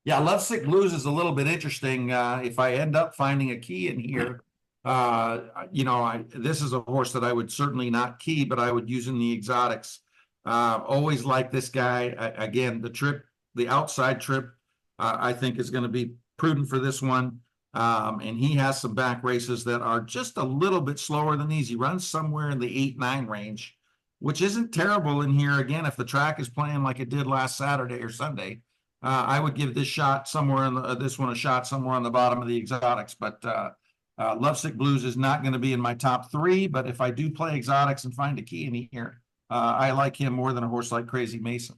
Yeah, Lovesick Blues is a little bit interesting. If I end up finding a key in here, this is a horse that I would certainly not key, but I would use in the exotics. Always like this guy. Again, the outside trip, I think is going to be prudent for this one. And he has some back races that are just a little bit slower than these. He runs somewhere in the 8-9 range, which isn't terrible in here. Again, if the track is playing like it did last Saturday or Sunday, I would give this shot somewhere in this one a shot somewhere on the bottom of the exotics. But Lovesick Blues is not going to be in my top 3. But if I do play exotics and find a key in here, I like him more than a horse like Crazy Mason.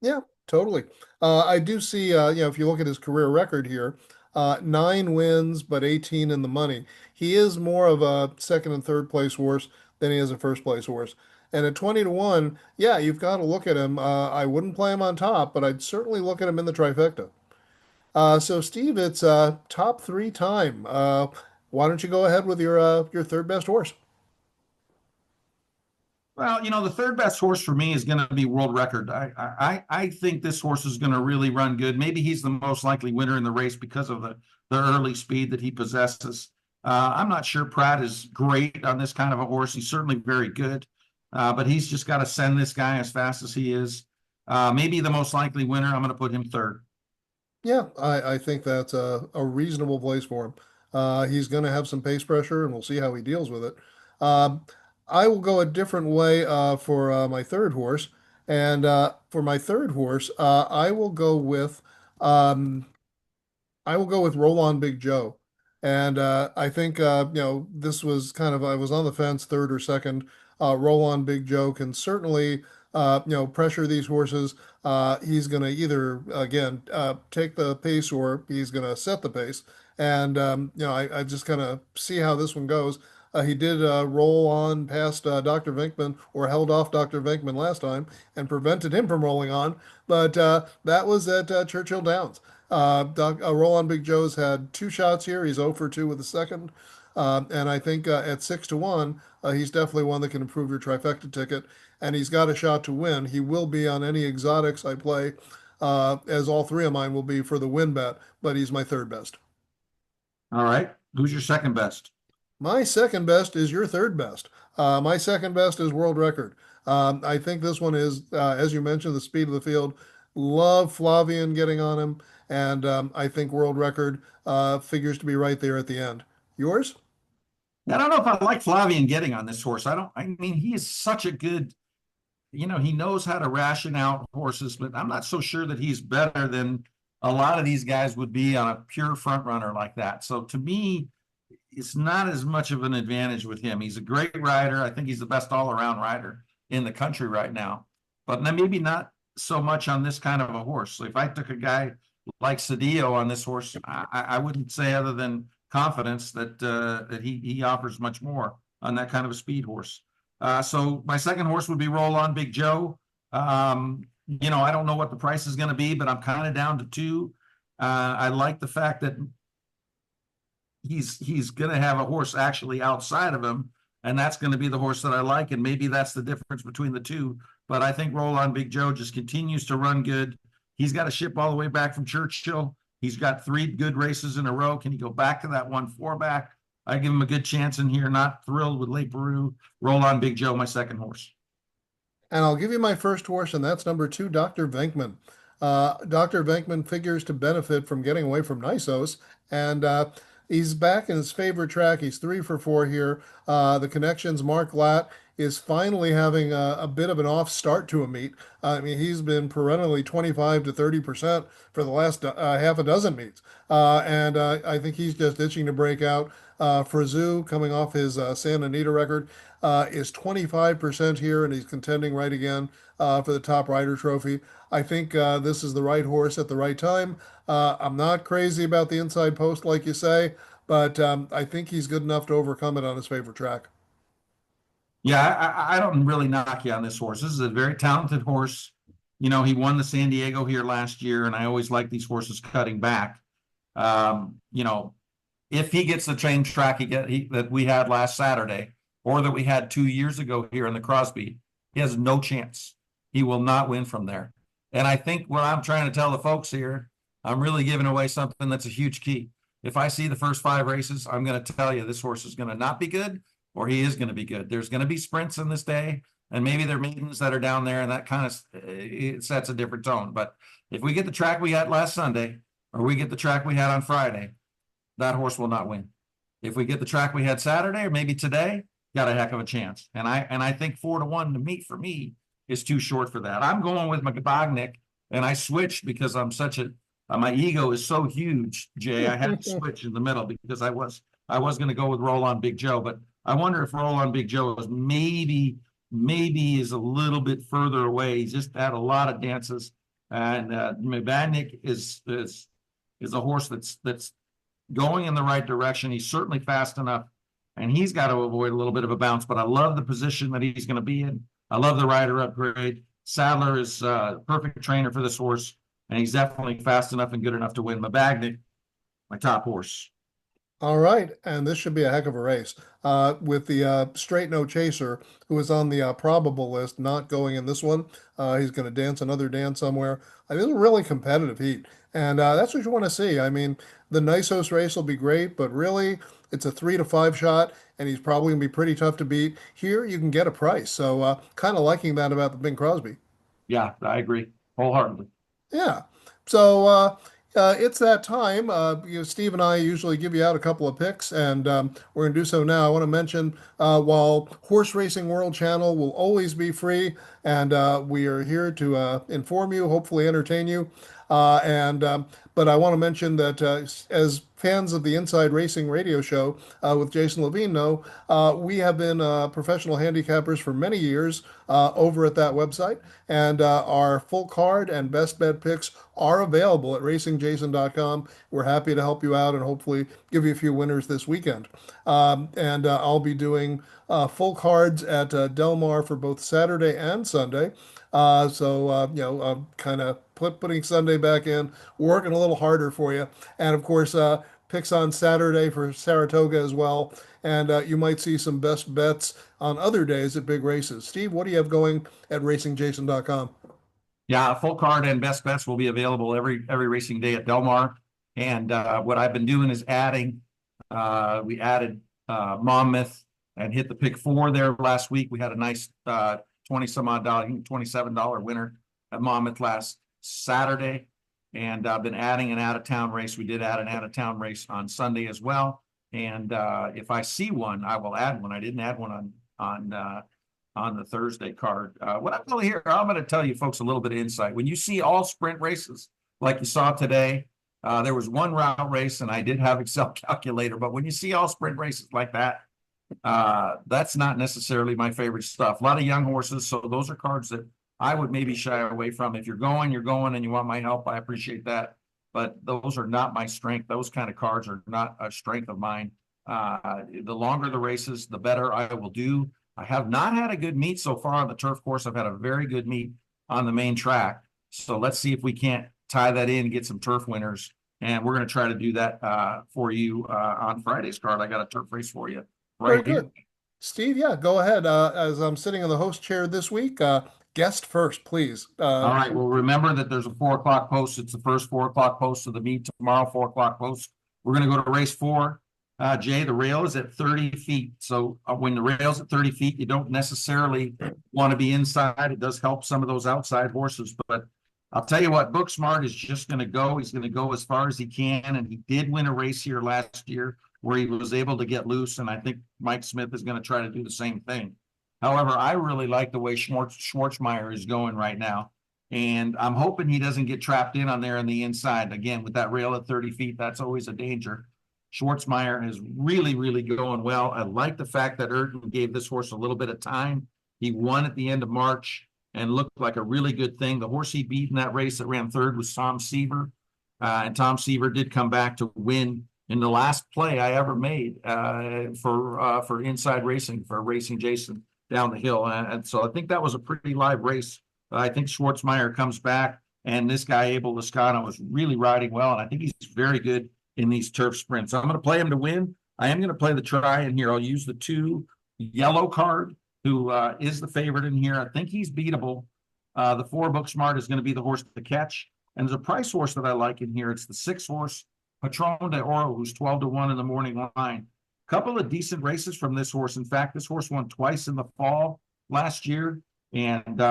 Yeah, totally. I do see, if you look at his career record here, 9 wins, but 18 in the money. He is more of a second and third place horse than he is a first place horse. And at 20-1, yeah, you've got to look at him. I wouldn't play him on top, but I'd certainly look at him in the trifecta. So Steve, it's top 3 time. Why don't you go ahead with your third best horse? Well, the third best horse for me is going to be World Record. I think this horse is going to really run good. Maybe he's the most likely winner in the race because of the early speed that he possesses. I'm not sure Pratt is great on this kind of a horse. He's certainly very good, but he's just got to send this guy as fast as he is. Maybe the most likely winner. I'm going to put him third. Yeah, I think that's a reasonable place for him. He's going to have some pace pressure, and we'll see how he deals with it. Um, I will go a different way for my third horse. And for my third horse, um, I will go with Roll On Big Joe. And I think, this was I was on the fence, third or second. Roll On Big Joe can certainly, pressure these horses. He's going to either, again, take the pace or he's going to set the pace. And, I just kind of see how this one goes. He did roll on past Dr. Venkman, or held off Dr. Venkman last time and prevented him from rolling on. But that was at Churchill Downs. Roll on Big Joe's had 2 shots here. He's 0 for 2 with the second. And I think at 6-1, he's definitely one that can improve your trifecta ticket. And he's got a shot to win. He will be on any exotics I play, as all 3 of mine will be for the win bet, but he's my third best. All right. Who's your second best? My second best is your third best. My second best is World Record. I think this one is, as you mentioned, the speed of the field. Love Flavian getting on him, and I think World Record figures to be right there at the end. Yours? I don't know if I like Flavian getting on this horse. I mean, he is such a good, he knows how to ration out horses, but I'm not so sure that he's better than a lot of these guys would be on a pure front runner like that. So to me, it's not as much of an advantage with him. He's a great rider. I think he's the best all-around rider in the country right now, but maybe not so much on this kind of a horse. So if I took a guy like Cedillo on this horse, I wouldn't say other than confidence that he offers much more on that kind of a speed horse. So my second horse would be Roll On Big Joe. I don't know what the price is going to be, but I'm kind of down to 2. I like the fact that he's going to have a horse actually outside of him, and that's going to be the horse that I like, and maybe that's the difference between the 2. But I think Roll On Big Joe just continues to run good. He's got a ship all the way back from Churchill. He's got 3 good races in a row. Can he go back to that 1-4 back? I give him a good chance in here. Not thrilled with Late Peru. Roll On Big Joe, my second horse. And I'll give you my first horse, and that's number 2, Dr. Venkman. Dr. Venkman figures to benefit from getting away from Nysos, and he's back in his favorite track. He's 3 for 4 here. The connections, Mark Latt is finally having a bit of an off start to a meet. I mean, he's been perennially 25 to 30% for the last half a dozen meets. And I think he's just itching to break out. Frazou, coming off his Santa Anita record, is 25% here, and he's contending right again for the top rider trophy. I think this is the right horse at the right time. I'm not crazy about the inside post, like you say, but I think he's good enough to overcome it on his favorite track. Yeah, I don't really knock you on this horse. This is a very talented horse. He won the San Diego here last year, and I always like these horses cutting back. If he gets the same track that we had last Saturday, or that we had 2 years ago here in the Crosby, he has no chance. He will not win from there. And I think what I'm trying to tell the folks here, I'm really giving away something that's a huge key. If I see the first 5 races, I'm going to tell you this horse is going to not be good, or he is going to be good. There's going to be sprints in this day, and maybe there are maidens that are down there, and that kind of it sets a different tone. But if we get the track we had last Sunday, or we get the track we had on Friday, that horse will not win. If we get the track we had Saturday, or maybe today, got a heck of a chance. And I think 4-1 to meet for me is too short for that. I'm going with Bognick, and I switched because I'm such a my ego is so huge, Jay. I had to switch in the middle because I was going to go with Roll On Big Joe, but I wonder if Roll On Big Joe is maybe is a little bit further away. He's just had a lot of dances, and Bognick is a horse that's going in the right direction. He's certainly fast enough, and he's got to avoid a little bit of a bounce, but I love the position that he's going to be in. I love the rider upgrade. Sadler is a perfect trainer for this horse, and he's definitely fast enough and good enough to win. Mabagnick, my top horse. All right, and this should be a heck of a race. With the straight no chaser, who is on the probable list, not going in this one. He's going to dance another dance somewhere. I mean, it's a really competitive heat, and that's what you want to see. I mean, the Nysos race will be great, but really, it's a 3 to 5 shot, and he's probably going to be pretty tough to beat. Here, you can get a price, so kind of liking that about the Bing Crosby. Yeah, I agree wholeheartedly. Yeah. So it's that time. Steve and I usually give you out a couple of picks, and we're going to do so now. I want to mention while Horse Racing World Channel will always be free, and we are here to inform you, hopefully entertain you. But I want to mention that as fans of the Inside Racing radio show with Jason Levine know, we have been professional handicappers for many years over at that website, and our full card and best bet picks are available at racingjason.com. We're happy to help you out and hopefully give you a few winners this weekend. And I'll be doing full cards at Del Mar for both Saturday and Sunday. Kind of putting Sunday back in, working a little harder for you. And of course, picks on Saturday for Saratoga as well. And you might see some best bets on other days at big races. Steve, what do you have going at racingjason.com? Yeah, full card and best bets will be available every racing day at Del Mar. And what I've been doing is adding. We added Monmouth and hit the pick 4 there last week. We had a nice 20 some odd dollar, $27 winner at Monmouth last Saturday. And I've been adding an out-of-town race. We did add an out-of-town race on Sunday as well. And if I see one, I will add one. I didn't add one on the Thursday card. What I'm going to hear, I'm going to tell you folks a little bit of insight. When you see all sprint races like you saw today, there was one route race, and I did have Excel calculator. But when you see all sprint races like that, that's not necessarily my favorite stuff. A lot of young horses, so those are cards that I would maybe shy away from. If you're going, and you want my help, I appreciate that. But those are not my strength. Those kind of cards are not a strength of mine. The longer the races, the better I will do. I have not had a good meet so far on the turf course. I've had a very good meet on the main track. So let's see if we can't tie that in and get some turf winners. And we're going to try to do that for you on Friday's card. I got a turf race for you right Very here. good. Steve, yeah, go ahead. As I'm sitting in the host chair this week, guest first, please. All right. Well, remember that there's a 4 o'clock post. It's the first 4 o'clock post of the meet tomorrow, 4 o'clock post. We're going to go to race 4. Jay, the rail is at 30 feet. So when the rail's at 30 feet, you don't necessarily want to be inside. It does help some of those outside horses. But I'll tell you what, Booksmart is just going to go. He's going to go as far as he can. And he did win a race here last year where he was able to get loose. And I think Mike Smith is going to try to do the same thing. However, I really like the way Schwartzmeyer is going right now. And I'm hoping he doesn't get trapped in on there on the inside. Again, with that rail at 30 feet, that's always a danger. Schwartzmeyer is really, really going well. I like the fact that Urton gave this horse a little bit of time. He won at the end of March and looked like a really good thing. The horse he beat in that race that ran 3rd was Tom Seaver. And Tom Seaver did come back to win in the last play I ever made for Inside Racing, for Racing Jason down the hill. And so I think that was a pretty live race. I think Schwartzmeyer comes back, and this guy, Abel Lascano, was really riding well. And I think he's very good in these turf sprints. So I'm going to play him to win. I am going to play the try in here. I'll use the 2, yellow card, who is the favorite in here. I think he's beatable. The 4 Book Smart is going to be the horse to catch. And there's a price horse that I like in here. It's the 6 horse Patron de Oro, who's 12-1 in the morning line. Couple of decent races from this horse. In fact, this horse won twice in the fall last year. And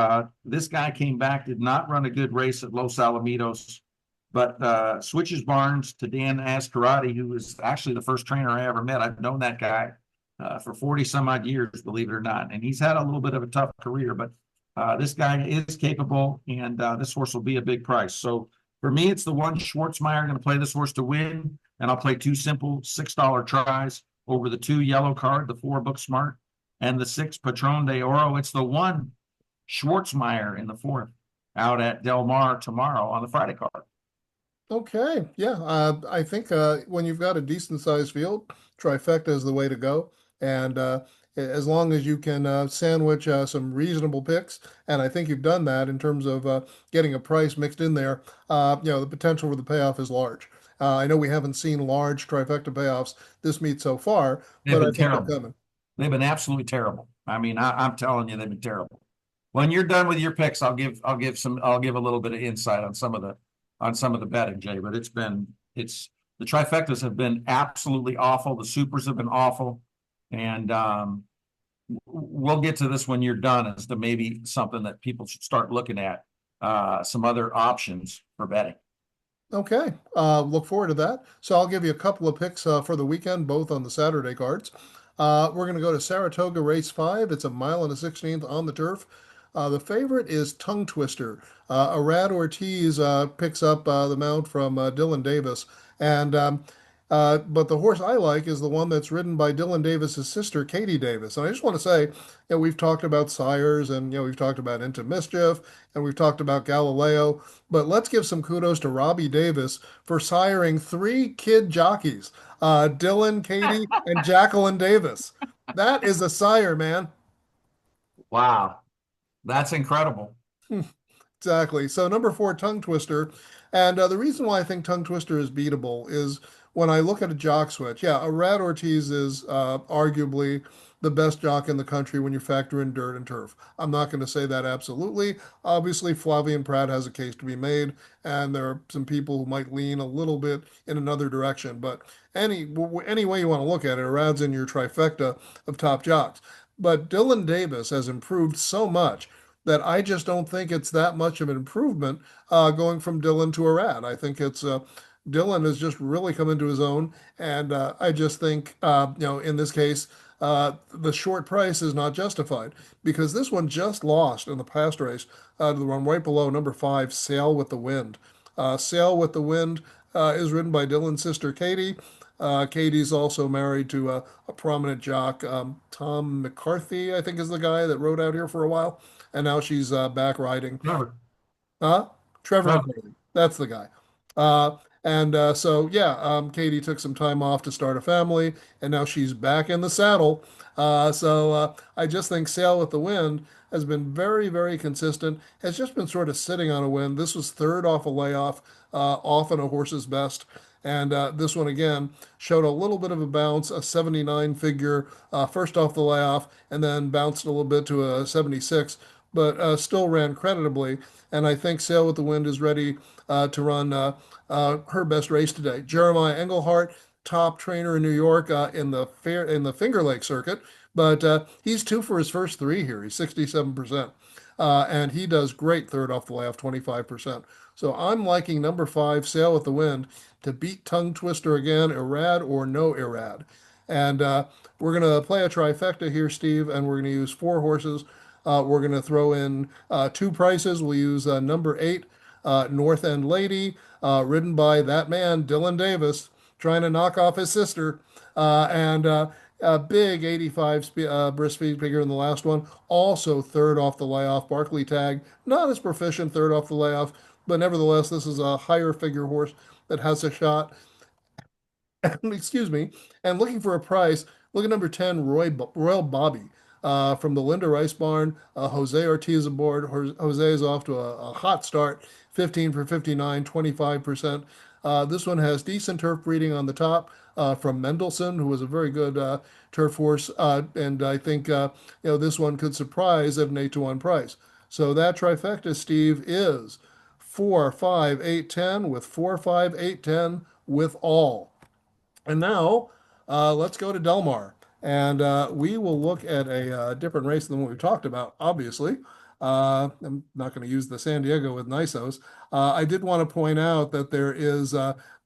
this guy came back, did not run a good race at Los Alamitos, but switches barns to Dan Ascarati, who is actually the first trainer I ever met. I've known that guy for 40 some odd years, believe it or not. And he's had a little bit of a tough career, but this guy is capable, and this horse will be a big price. So for me, it's the 1 Schwartzmeyer. I'm going to play this horse to win, and I'll play 2 simple $6 tries over the 2 yellow card, the 4 Book Smart, and the 6 Patron de Oro. It's the 1 Schwartzmeyer in the 4th out at Del Mar tomorrow on the Friday card. Okay, yeah, I think when you've got a decent sized field, trifecta is the way to go. And as long as you can sandwich some reasonable picks, and I think you've done that in terms of getting a price mixed in there, the potential for the payoff is large. I know we haven't seen large trifecta payoffs this meet so far, They've but I been think they're terrible. coming. They've been absolutely terrible. I mean, I'm telling you, they've been terrible. When you're done with your picks, I'll give a little bit of insight on some of the betting, Jay. But it's the trifectas have been absolutely awful. The supers have been awful, and we'll get to this when you're done as to maybe something that people should start looking at, some other options for betting. Okay, look forward to that. So I'll give you a couple of picks for the weekend, both on the Saturday cards. We're going to go to Saratoga Race 5. It's a mile and a 16th on the turf. The favorite is Tongue Twister. Arad Ortiz picks up the mount from Dylan Davis. And but the horse I like is the one that's ridden by Dylan Davis's sister, Katie Davis. And I just want to say, we've talked about sires, and we've talked about Into Mischief, and we've talked about Galileo. But let's give some kudos to Robbie Davis for siring 3 kid jockeys, Dylan, Katie, and Jacqueline Davis. That is a sire, man. Wow, that's incredible. Exactly. So number 4, Tongue Twister. And the reason why I think Tongue Twister is beatable is when I look at a jock switch. Yeah, Arad Ortiz is arguably the best jock in the country when you factor in dirt and turf. I'm not going to say that absolutely. Obviously, Flavian Pratt has a case to be made, and there are some people who might lean a little bit in another direction. But any way you want to look at it, Arad's in your trifecta of top jocks. But Dylan Davis has improved so much that I just don't think it's that much of an improvement going from Dylan to Arad. I think it's Dylan has just really come into his own, and I just think in this case the short price is not justified because this one just lost in the past race to the one right below number 5, Sail with the Wind. Sail with the Wind is ridden by Dylan's sister Katie. Katie's also married to a prominent jock, Tom McCarthy, I think is the guy that rode out here for a while, and now she's back riding. Trevor. Huh? Trevor Trevor. McCarthy. That's the guy. So yeah, Katie took some time off to start a family, and now she's back in the saddle. I just think Sail with the Wind has been very, very consistent. Has just been sort of sitting on a win. This was third off a layoff, often a horse's best. And this one again showed a little bit of a bounce, a 79 figure first off the layoff, and then bounced a little bit to a 76, but still ran creditably. And I think Sail with the Wind is ready to run her best race today. Jeremiah Engelhart, top trainer in New York in the Finger Lake circuit, but he's 2 for his first 3 here. He's 67%. And he does great third off the layoff, 25%. So I'm liking number 5, Sail with the Wind, to beat Tongue Twister again, Irad or no Irad. And we're going to play a trifecta here, Steve, and we're going to use 4 horses. We're going to throw in 2 prices. We'll use number 8, North End Lady, ridden by that man, Dylan Davis, trying to knock off his sister. And a big 85 brisk speed figure in the last one. Also third off the layoff, Barkley Tag. Not as proficient third off the layoff, but nevertheless, this is a higher figure horse that has a shot. Excuse me. And looking for a price, look at number 10, Royal Bobby. From the Linda Rice barn, Jose Ortiz aboard. Jose is off to a hot start, 15 for 59, 25%. This one has decent turf breeding on the top from Mendelssohn, who was a very good turf horse, and I think this one could surprise at an 8-1 price. So that trifecta, Steve, is 4, 5, 8, 10 with 4, 5, 8, 10 with all. And now let's go to Del Mar. And we will look at a different race than what we've talked about, obviously. I'm not going to use the San Diego with Nysos. I did want to point out that there is,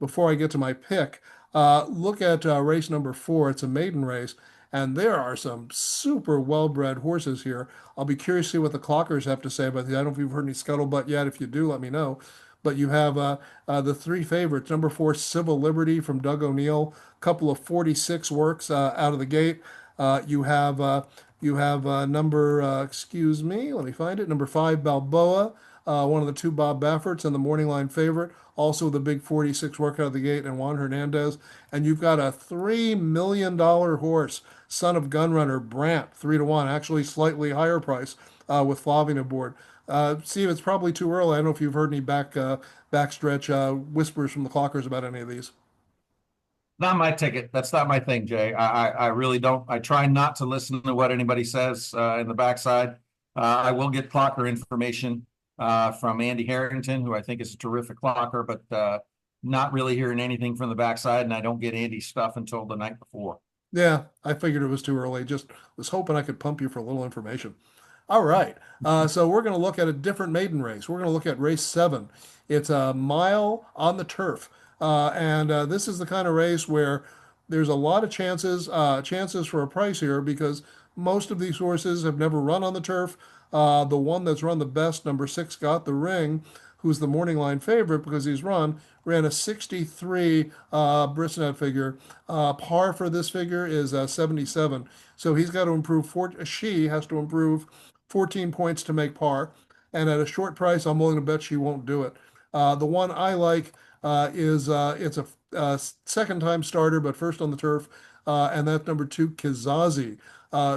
before I get to my pick, look at race number 4. It's a maiden race. And there are some super well-bred horses here. I'll be curious to see what the clockers have to say about these. I don't know if you've heard any scuttlebutt yet. If you do, let me know. But you have the 3 favorites. Number 4, Civil Liberty from Doug O'Neill. Couple of 46 works out of the gate. You have number, excuse me, let me find it. Number 5, Balboa, one of the 2 Bob Bafferts and the morning line favorite. Also the big 46 work out of the gate, and Juan Hernandez. And you've got a $3 million horse, Son of Gunrunner, Brant, 3-1, actually slightly higher price with Flavien aboard. Steve, it's probably too early. I don't know if you've heard any backstretch whispers from the clockers about any of these. Not my ticket. That's not my thing, Jay. I really don't. I try not to listen to what anybody says in the backside. I will get clocker information from Andy Harrington, who I think is a terrific clocker, but not really hearing anything from the backside, and I don't get Andy's stuff until the night before. Yeah, I figured it was too early. Just was hoping I could pump you for a little information. All right. So we're going to look at a different maiden race. We're going to look at race 7. It's a mile on the turf. And this is the kind of race where there's a lot of chances for a price here because most of these horses have never run on the turf. The one that's run the best, number 6, Got the Ring, who's the morning line favorite because ran a 63 Brisnet figure. Par for this figure is 77. So he's got to improve, she has to improve 14 points to make par. And at a short price, I'm willing to bet she won't do it. The one I like is it's a second time starter, but first on the turf, and that's number 2, Kizazi,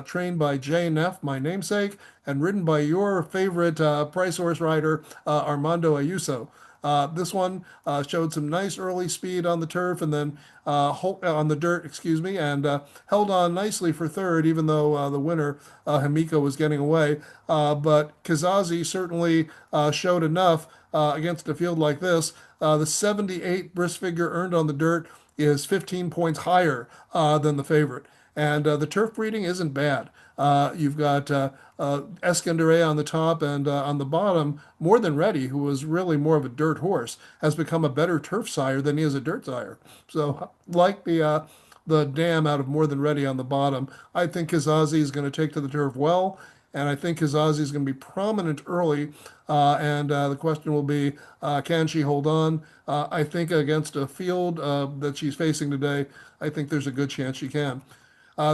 trained by Jay Neff, my namesake, and ridden by your favorite price horse rider, Armando Ayuso. This one showed some nice early speed on the turf and then on the dirt, excuse me, and held on nicely for third, even though the winner, Himiko, was getting away. But Kizazi certainly showed enough against a field like this. The 78 bris figure earned on the dirt is 15 points higher than the favorite. And the turf breeding isn't bad. You've got Eskandare on the top and on the bottom, More Than Ready, who was really more of a dirt horse, has become a better turf sire than he is a dirt sire. So, like the dam out of More Than Ready on the bottom, I think Kizazi is going to take to the turf well, and I think Kizazi is going to be prominent early. And the question will be, can she hold on? I think against a field that she's facing today, I think there's a good chance she can.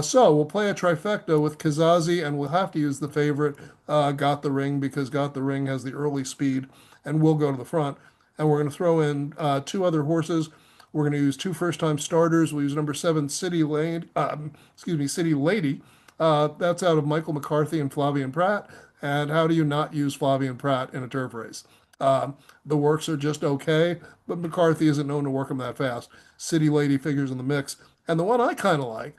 So we'll play a trifecta with Kizazi, and we'll have to use the favorite, Got the Ring, because Got the Ring has the early speed, and we'll go to the front. And we're going to throw in 2 other horses. We're going to use 2 first-time starters. We'll use number 7, City Lady. City Lady. That's out of Michael McCarthy and Flavien Prat. And how do you not use Flavien Prat in a turf race? The works are just okay, but McCarthy isn't known to work them that fast. City Lady figures in the mix. And the one I kind of like,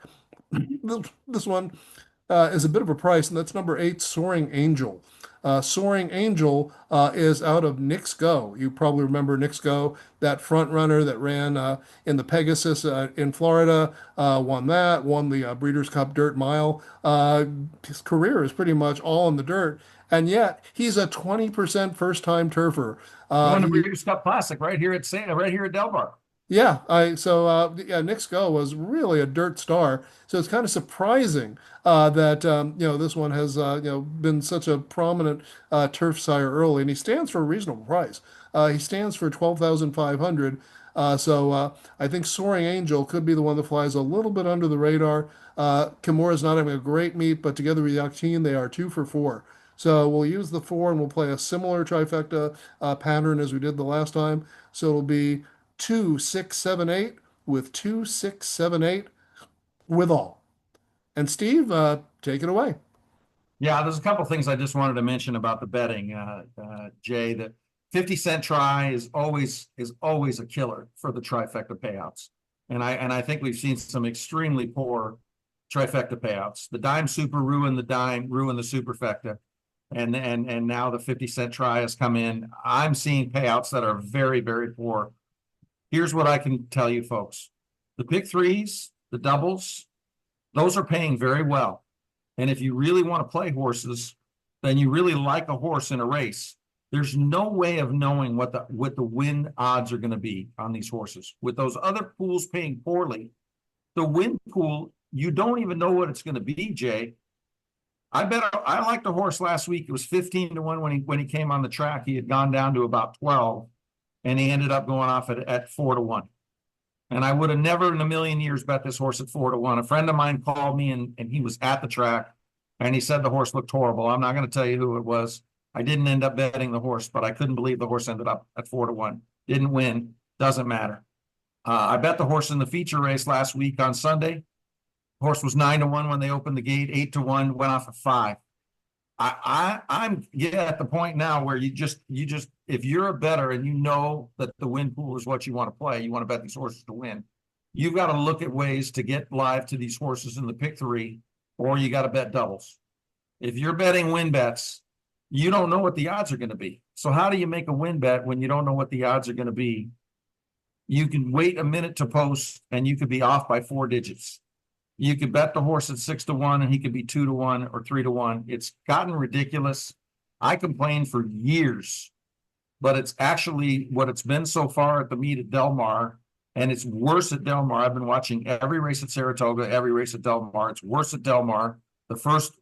this one is a bit of a price, and that's number 8, Soaring Angel. Soaring Angel is out of Knicks Go. You probably remember Knicks Go, that front runner that ran in the Pegasus in Florida, won the Breeders' Cup Dirt Mile. His career is pretty much all in the dirt, and yet he's a 20% first-time turfer. Won the Breeders' Cup Classic right here at Del Mar. Yeah, Knicks Go was really a dirt star. So it's kind of surprising that this one has been such a prominent turf sire early, and he stands for a reasonable price. He stands for 12,500. So I think Soaring Angel could be the one that flies a little bit under the radar. Kimura's not having a great meet, but together with Yakin, they are 2 for 4. So we'll use the 4 and we'll play a similar trifecta pattern as we did the last time. So it'll be 2, 6, 7, 8 with 2, 6, 7, 8 with all. And Steve, take it away. Yeah, there's a couple things I just wanted to mention about the betting, Jay. That 50-cent try is always a killer for the trifecta payouts. And I think we've seen some extremely poor trifecta payouts. The dime super ruined the superfecta. And now the 50-cent try has come in. I'm seeing payouts that are very, very poor. Here's what I can tell you, folks. The pick threes, the doubles, those are paying very well. And if you really want to play horses, then you really like a horse in a race. There's no way of knowing what the win odds are going to be on these horses. With those other pools paying poorly, the win pool, you don't even know what it's going to be, Jay. I liked the horse last week. It was 15-1 when he came on the track. He had gone down to about 12, and he ended up going off at 4-1. And I would have never in a million years bet this horse at 4-1. A friend of mine called me, and he was at the track, and he said the horse looked horrible. I'm not going to tell you who it was. I didn't end up betting the horse, but I couldn't believe the horse ended up at 4-1. Didn't win. Doesn't matter. I bet the horse in the feature race last week on Sunday. Horse was 9-1 when they opened the gate, 8-1, went off at 5. I'm at the point now where you just if you're a bettor and you know that the win pool is what you want to play, you want to bet these horses to win, you've got to look at ways to get live to these horses in the pick three, or you got to bet doubles. If you're betting win bets, you don't know what the odds are going to be. So how do you make a win bet when you don't know what the odds are going to be? You can wait a minute to post and you could be off by 4 digits. You could bet the horse at 6-1 and he could be 2-1 or 3-1. It's gotten ridiculous. I complained for years, but it's actually what it's been so far at the meet at Del Mar, and it's worse at Del Mar. I've been watching every race at Saratoga, every race at Del Mar. It's worse at Del Mar the first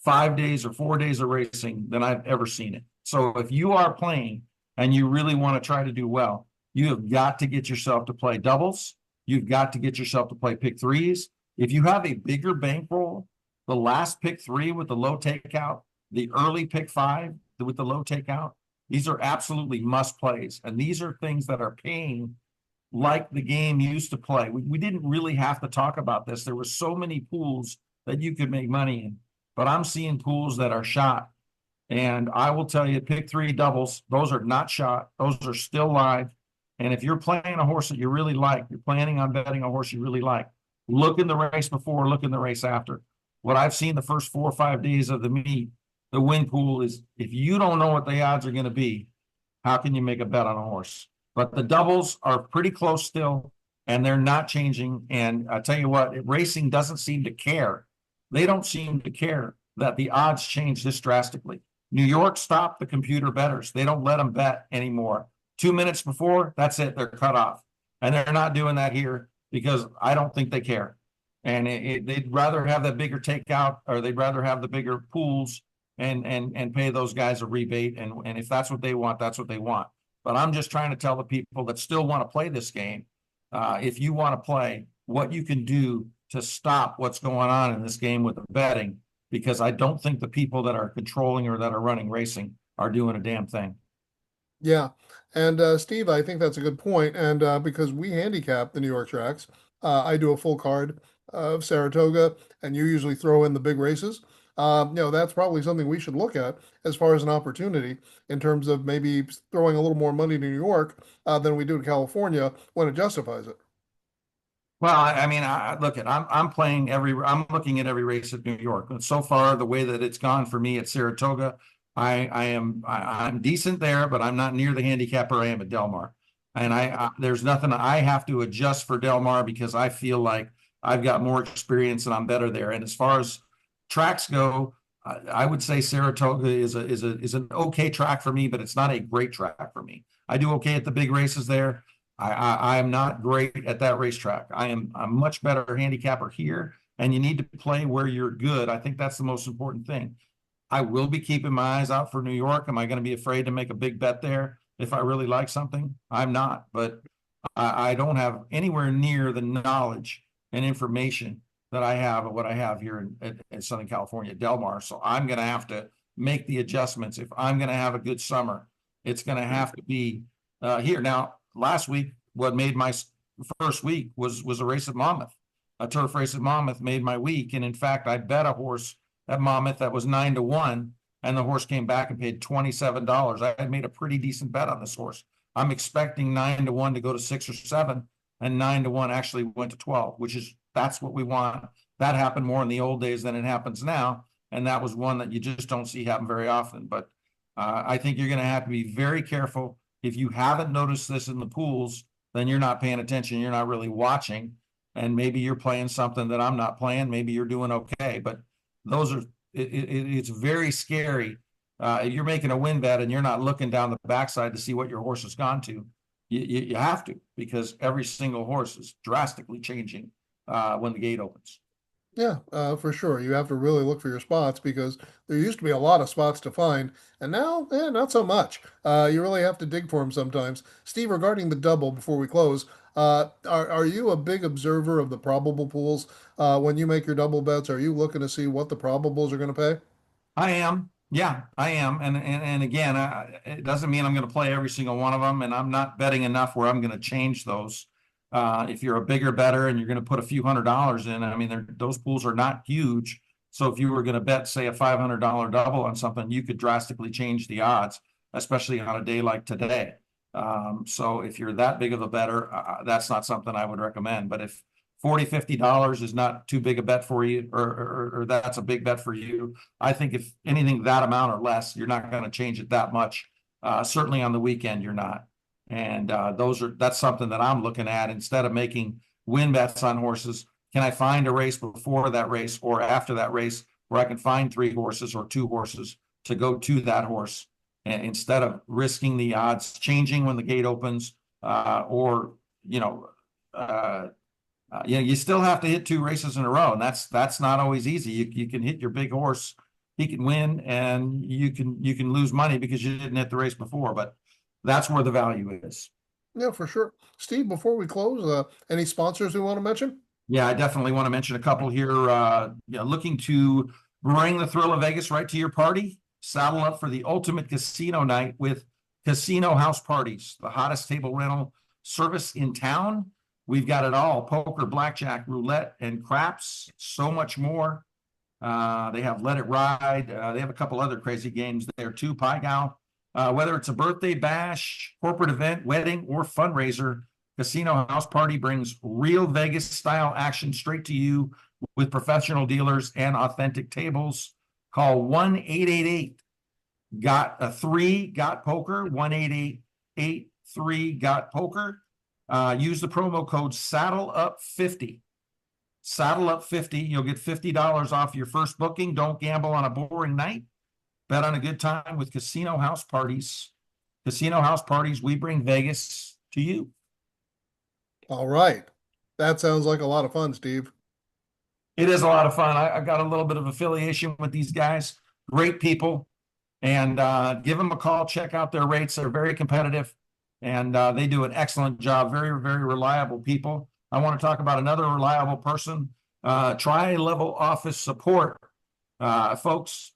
5 days or 4 days of racing than I've ever seen it. So if you are playing and you really want to try to do well, you have got to get yourself to play doubles. You've got to get yourself to play pick threes. If you have a bigger bankroll, the last pick 3 with the low takeout, the early pick 5 with the low takeout, these are absolutely must plays. And these are things that are paying like the game used to play. We didn't really have to talk about this. There were so many pools that you could make money in, but I'm seeing pools that are shot. And I will tell you, pick 3 doubles, those are not shot. Those are still live. And if you're playing a horse that you really like, you're planning on betting a horse you really like, look in the race before, look in the race after. What I've seen the first 4 or 5 days of the meet, the win pool is, if you don't know what the odds are going to be, how can you make a bet on a horse? But the doubles are pretty close still, and they're not changing. And I tell you what, racing doesn't seem to care. They don't seem to care that the odds change this drastically. New York stopped the computer bettors. They don't let them bet anymore. 2 minutes before, that's it, they're cut off. And they're not doing that here, because I don't think they care. And they'd rather have that bigger takeout, or they'd rather have the bigger pools and pay those guys a rebate. And if that's what they want, that's what they want. But I'm just trying to tell the people that still want to play this game, if you want to play, what you can do to stop what's going on in this game with the betting, because I don't think the people that are controlling or that are running racing are doing a damn thing. Yeah. And Steve, I think that's a good point. And because we handicap the New York tracks, I do a full card of Saratoga, and you usually throw in the big races. That's probably something we should look at as far as an opportunity in terms of maybe throwing a little more money to New York than we do to California when it justifies it. Well, I mean, I'm looking at every race at New York. And so far, the way that it's gone for me at Saratoga, I'm decent there, but I'm not near the handicapper I am at Del Mar. And there's nothing I have to adjust for Del Mar, because I feel like I've got more experience and I'm better there. And as far as tracks go, I would say Saratoga is an okay track for me, but it's not a great track for me. I do okay at the big races there. I am not great at that racetrack. I'm much better handicapper here, and you need to play where you're good. I think that's the most important thing. I will be keeping my eyes out for New York. Am I going to be afraid to make a big bet there if I really like something? I'm not, but I don't have anywhere near the knowledge and information that I have of what I have here in Southern California, Del Mar. So I'm going to have to make the adjustments. If I'm going to have a good summer, it's going to have to be here. Now, last week, what made my first week was a race at Monmouth. A turf race at Monmouth made my week. And in fact, I bet a horse at Monmouth that was 9-1, and the horse came back and paid $27. I had made a pretty decent bet on this horse. I'm expecting 9-1 to go to 6 or 7, and 9-1 actually went to 12, that's what we want. That happened more in the old days than it happens now, and that was one that you just don't see happen very often. But I think you're going to have to be very careful. If you haven't noticed this in the pools, then you're not paying attention. You're not really watching, and maybe you're playing something that I'm not playing. Maybe you're doing okay, but it's very scary. If you're making a win bet and you're not looking down the backside to see what your horse has gone to, you have to, because every single horse is drastically changing when the gate opens. Yeah, for sure. You have to really look for your spots because there used to be a lot of spots to find, and now, not so much. You really have to dig for them sometimes. Steve, regarding the double before we close, are you a big observer of the probable pools? When you make your double bets, are you looking to see what the probables are going to pay? I am. Yeah, I am. And again, it doesn't mean I'm going to play every single one of them, and I'm not betting enough where I'm going to change those. If you're a bigger better and you're going to put a few $100s in, I mean, those pools are not huge. So if you were going to bet, say, a $500 double on something, you could drastically change the odds, especially on a day like today. So if you're that big of a better, that's not something I would recommend. But if $40-50 is not too big a bet for you, or that's a big bet for you, I think if anything that amount or less, you're not going to change it that much. Certainly on the weekend, you're not. And that's something that I'm looking at instead of making win bets on horses. Can I find a race before that race or after that race where I can find 3 horses or 2 horses to go to that horse, and instead of risking the odds changing when the gate opens, or you still have to hit 2 races in a row, and that's not always easy. You can hit your big horse, he can win, and you can lose money because you didn't hit the race before, but that's where the value is. Yeah, for sure. Steve, before we close, any sponsors we want to mention? Yeah, I definitely want to mention a couple here. Looking to bring the thrill of Vegas right to your party. Saddle up for the ultimate casino night with Casino House Parties, the hottest table rental service in town. We've got it all: poker, blackjack, roulette, and craps, so much more. They have Let It Ride. They have a couple other crazy games there too, Pie Gal. Whether it's a birthday bash, corporate event, wedding, or fundraiser, Casino House Party brings real Vegas style action straight to you with professional dealers and authentic tables. Call 1-888 got a 3 got poker, 1-888-3 got poker. Use the promo code SaddleUp50. SaddleUp50. You'll get $50 off your first booking. Don't gamble on a boring night. Bet on a good time with Casino House Parties. Casino House Parties, we bring Vegas to you. All right. That sounds like a lot of fun, Steve. It is a lot of fun. I've got a little bit of affiliation with these guys. Great people. And give them a call. Check out their rates. They're very competitive. And they do an excellent job. Very, very reliable people. I want to talk about another reliable person. Tri-Level Office Support. Folks,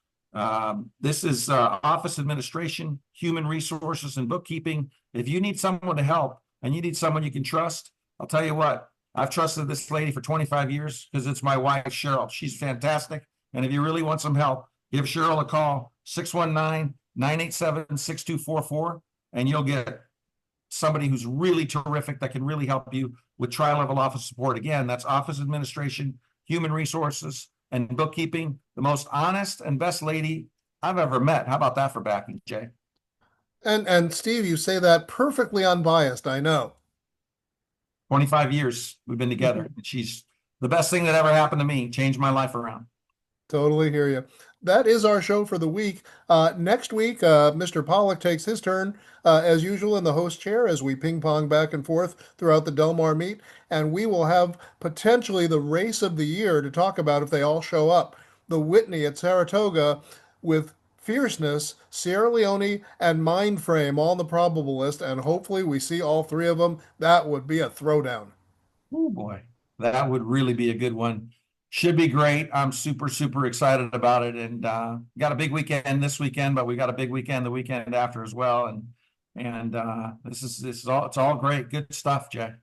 this is office administration, human resources, and bookkeeping. If you need someone to help and you need someone you can trust, I'll tell you what, I've trusted this lady for 25 years because it's my wife, Cheryl. She's fantastic. And if you really want some help, give Cheryl a call, 619-987-6244, and you'll get somebody who's really terrific that can really help you with tri-level office support. Again, that's office administration, human resources, and bookkeeping. The most honest and best lady I've ever met. How about that for backing, Jay? And Steve, you say that perfectly unbiased, I know. 25 years we've been together. She's the best thing that ever happened to me. Changed my life around. Totally hear you. That is our show for the week. Next week, Mr. Pollock takes his turn, as usual, in the host chair as we ping pong back and forth throughout the Del Mar meet. And we will have potentially the race of the year to talk about if they all show up. The Whitney at Saratoga with Fierceness, Sierra Leone, and Mindframe all on the probable list. And hopefully we see all 3 of them. That would be a throwdown. Oh boy, that would really be a good one. Should be great. I'm super, super excited about it. And got a big weekend this weekend, but we got a big weekend the weekend after as well. And this is all, it's all great. Good stuff, Jay.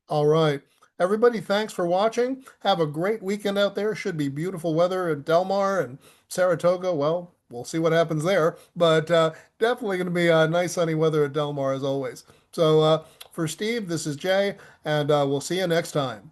All right. Everybody, thanks for watching. Have a great weekend out there. Should be beautiful weather in Del Mar and Saratoga. Well, we'll see what happens there. But definitely going to be nice sunny weather at Del Mar as always. So for Steve, this is Jay, and we'll see you next time.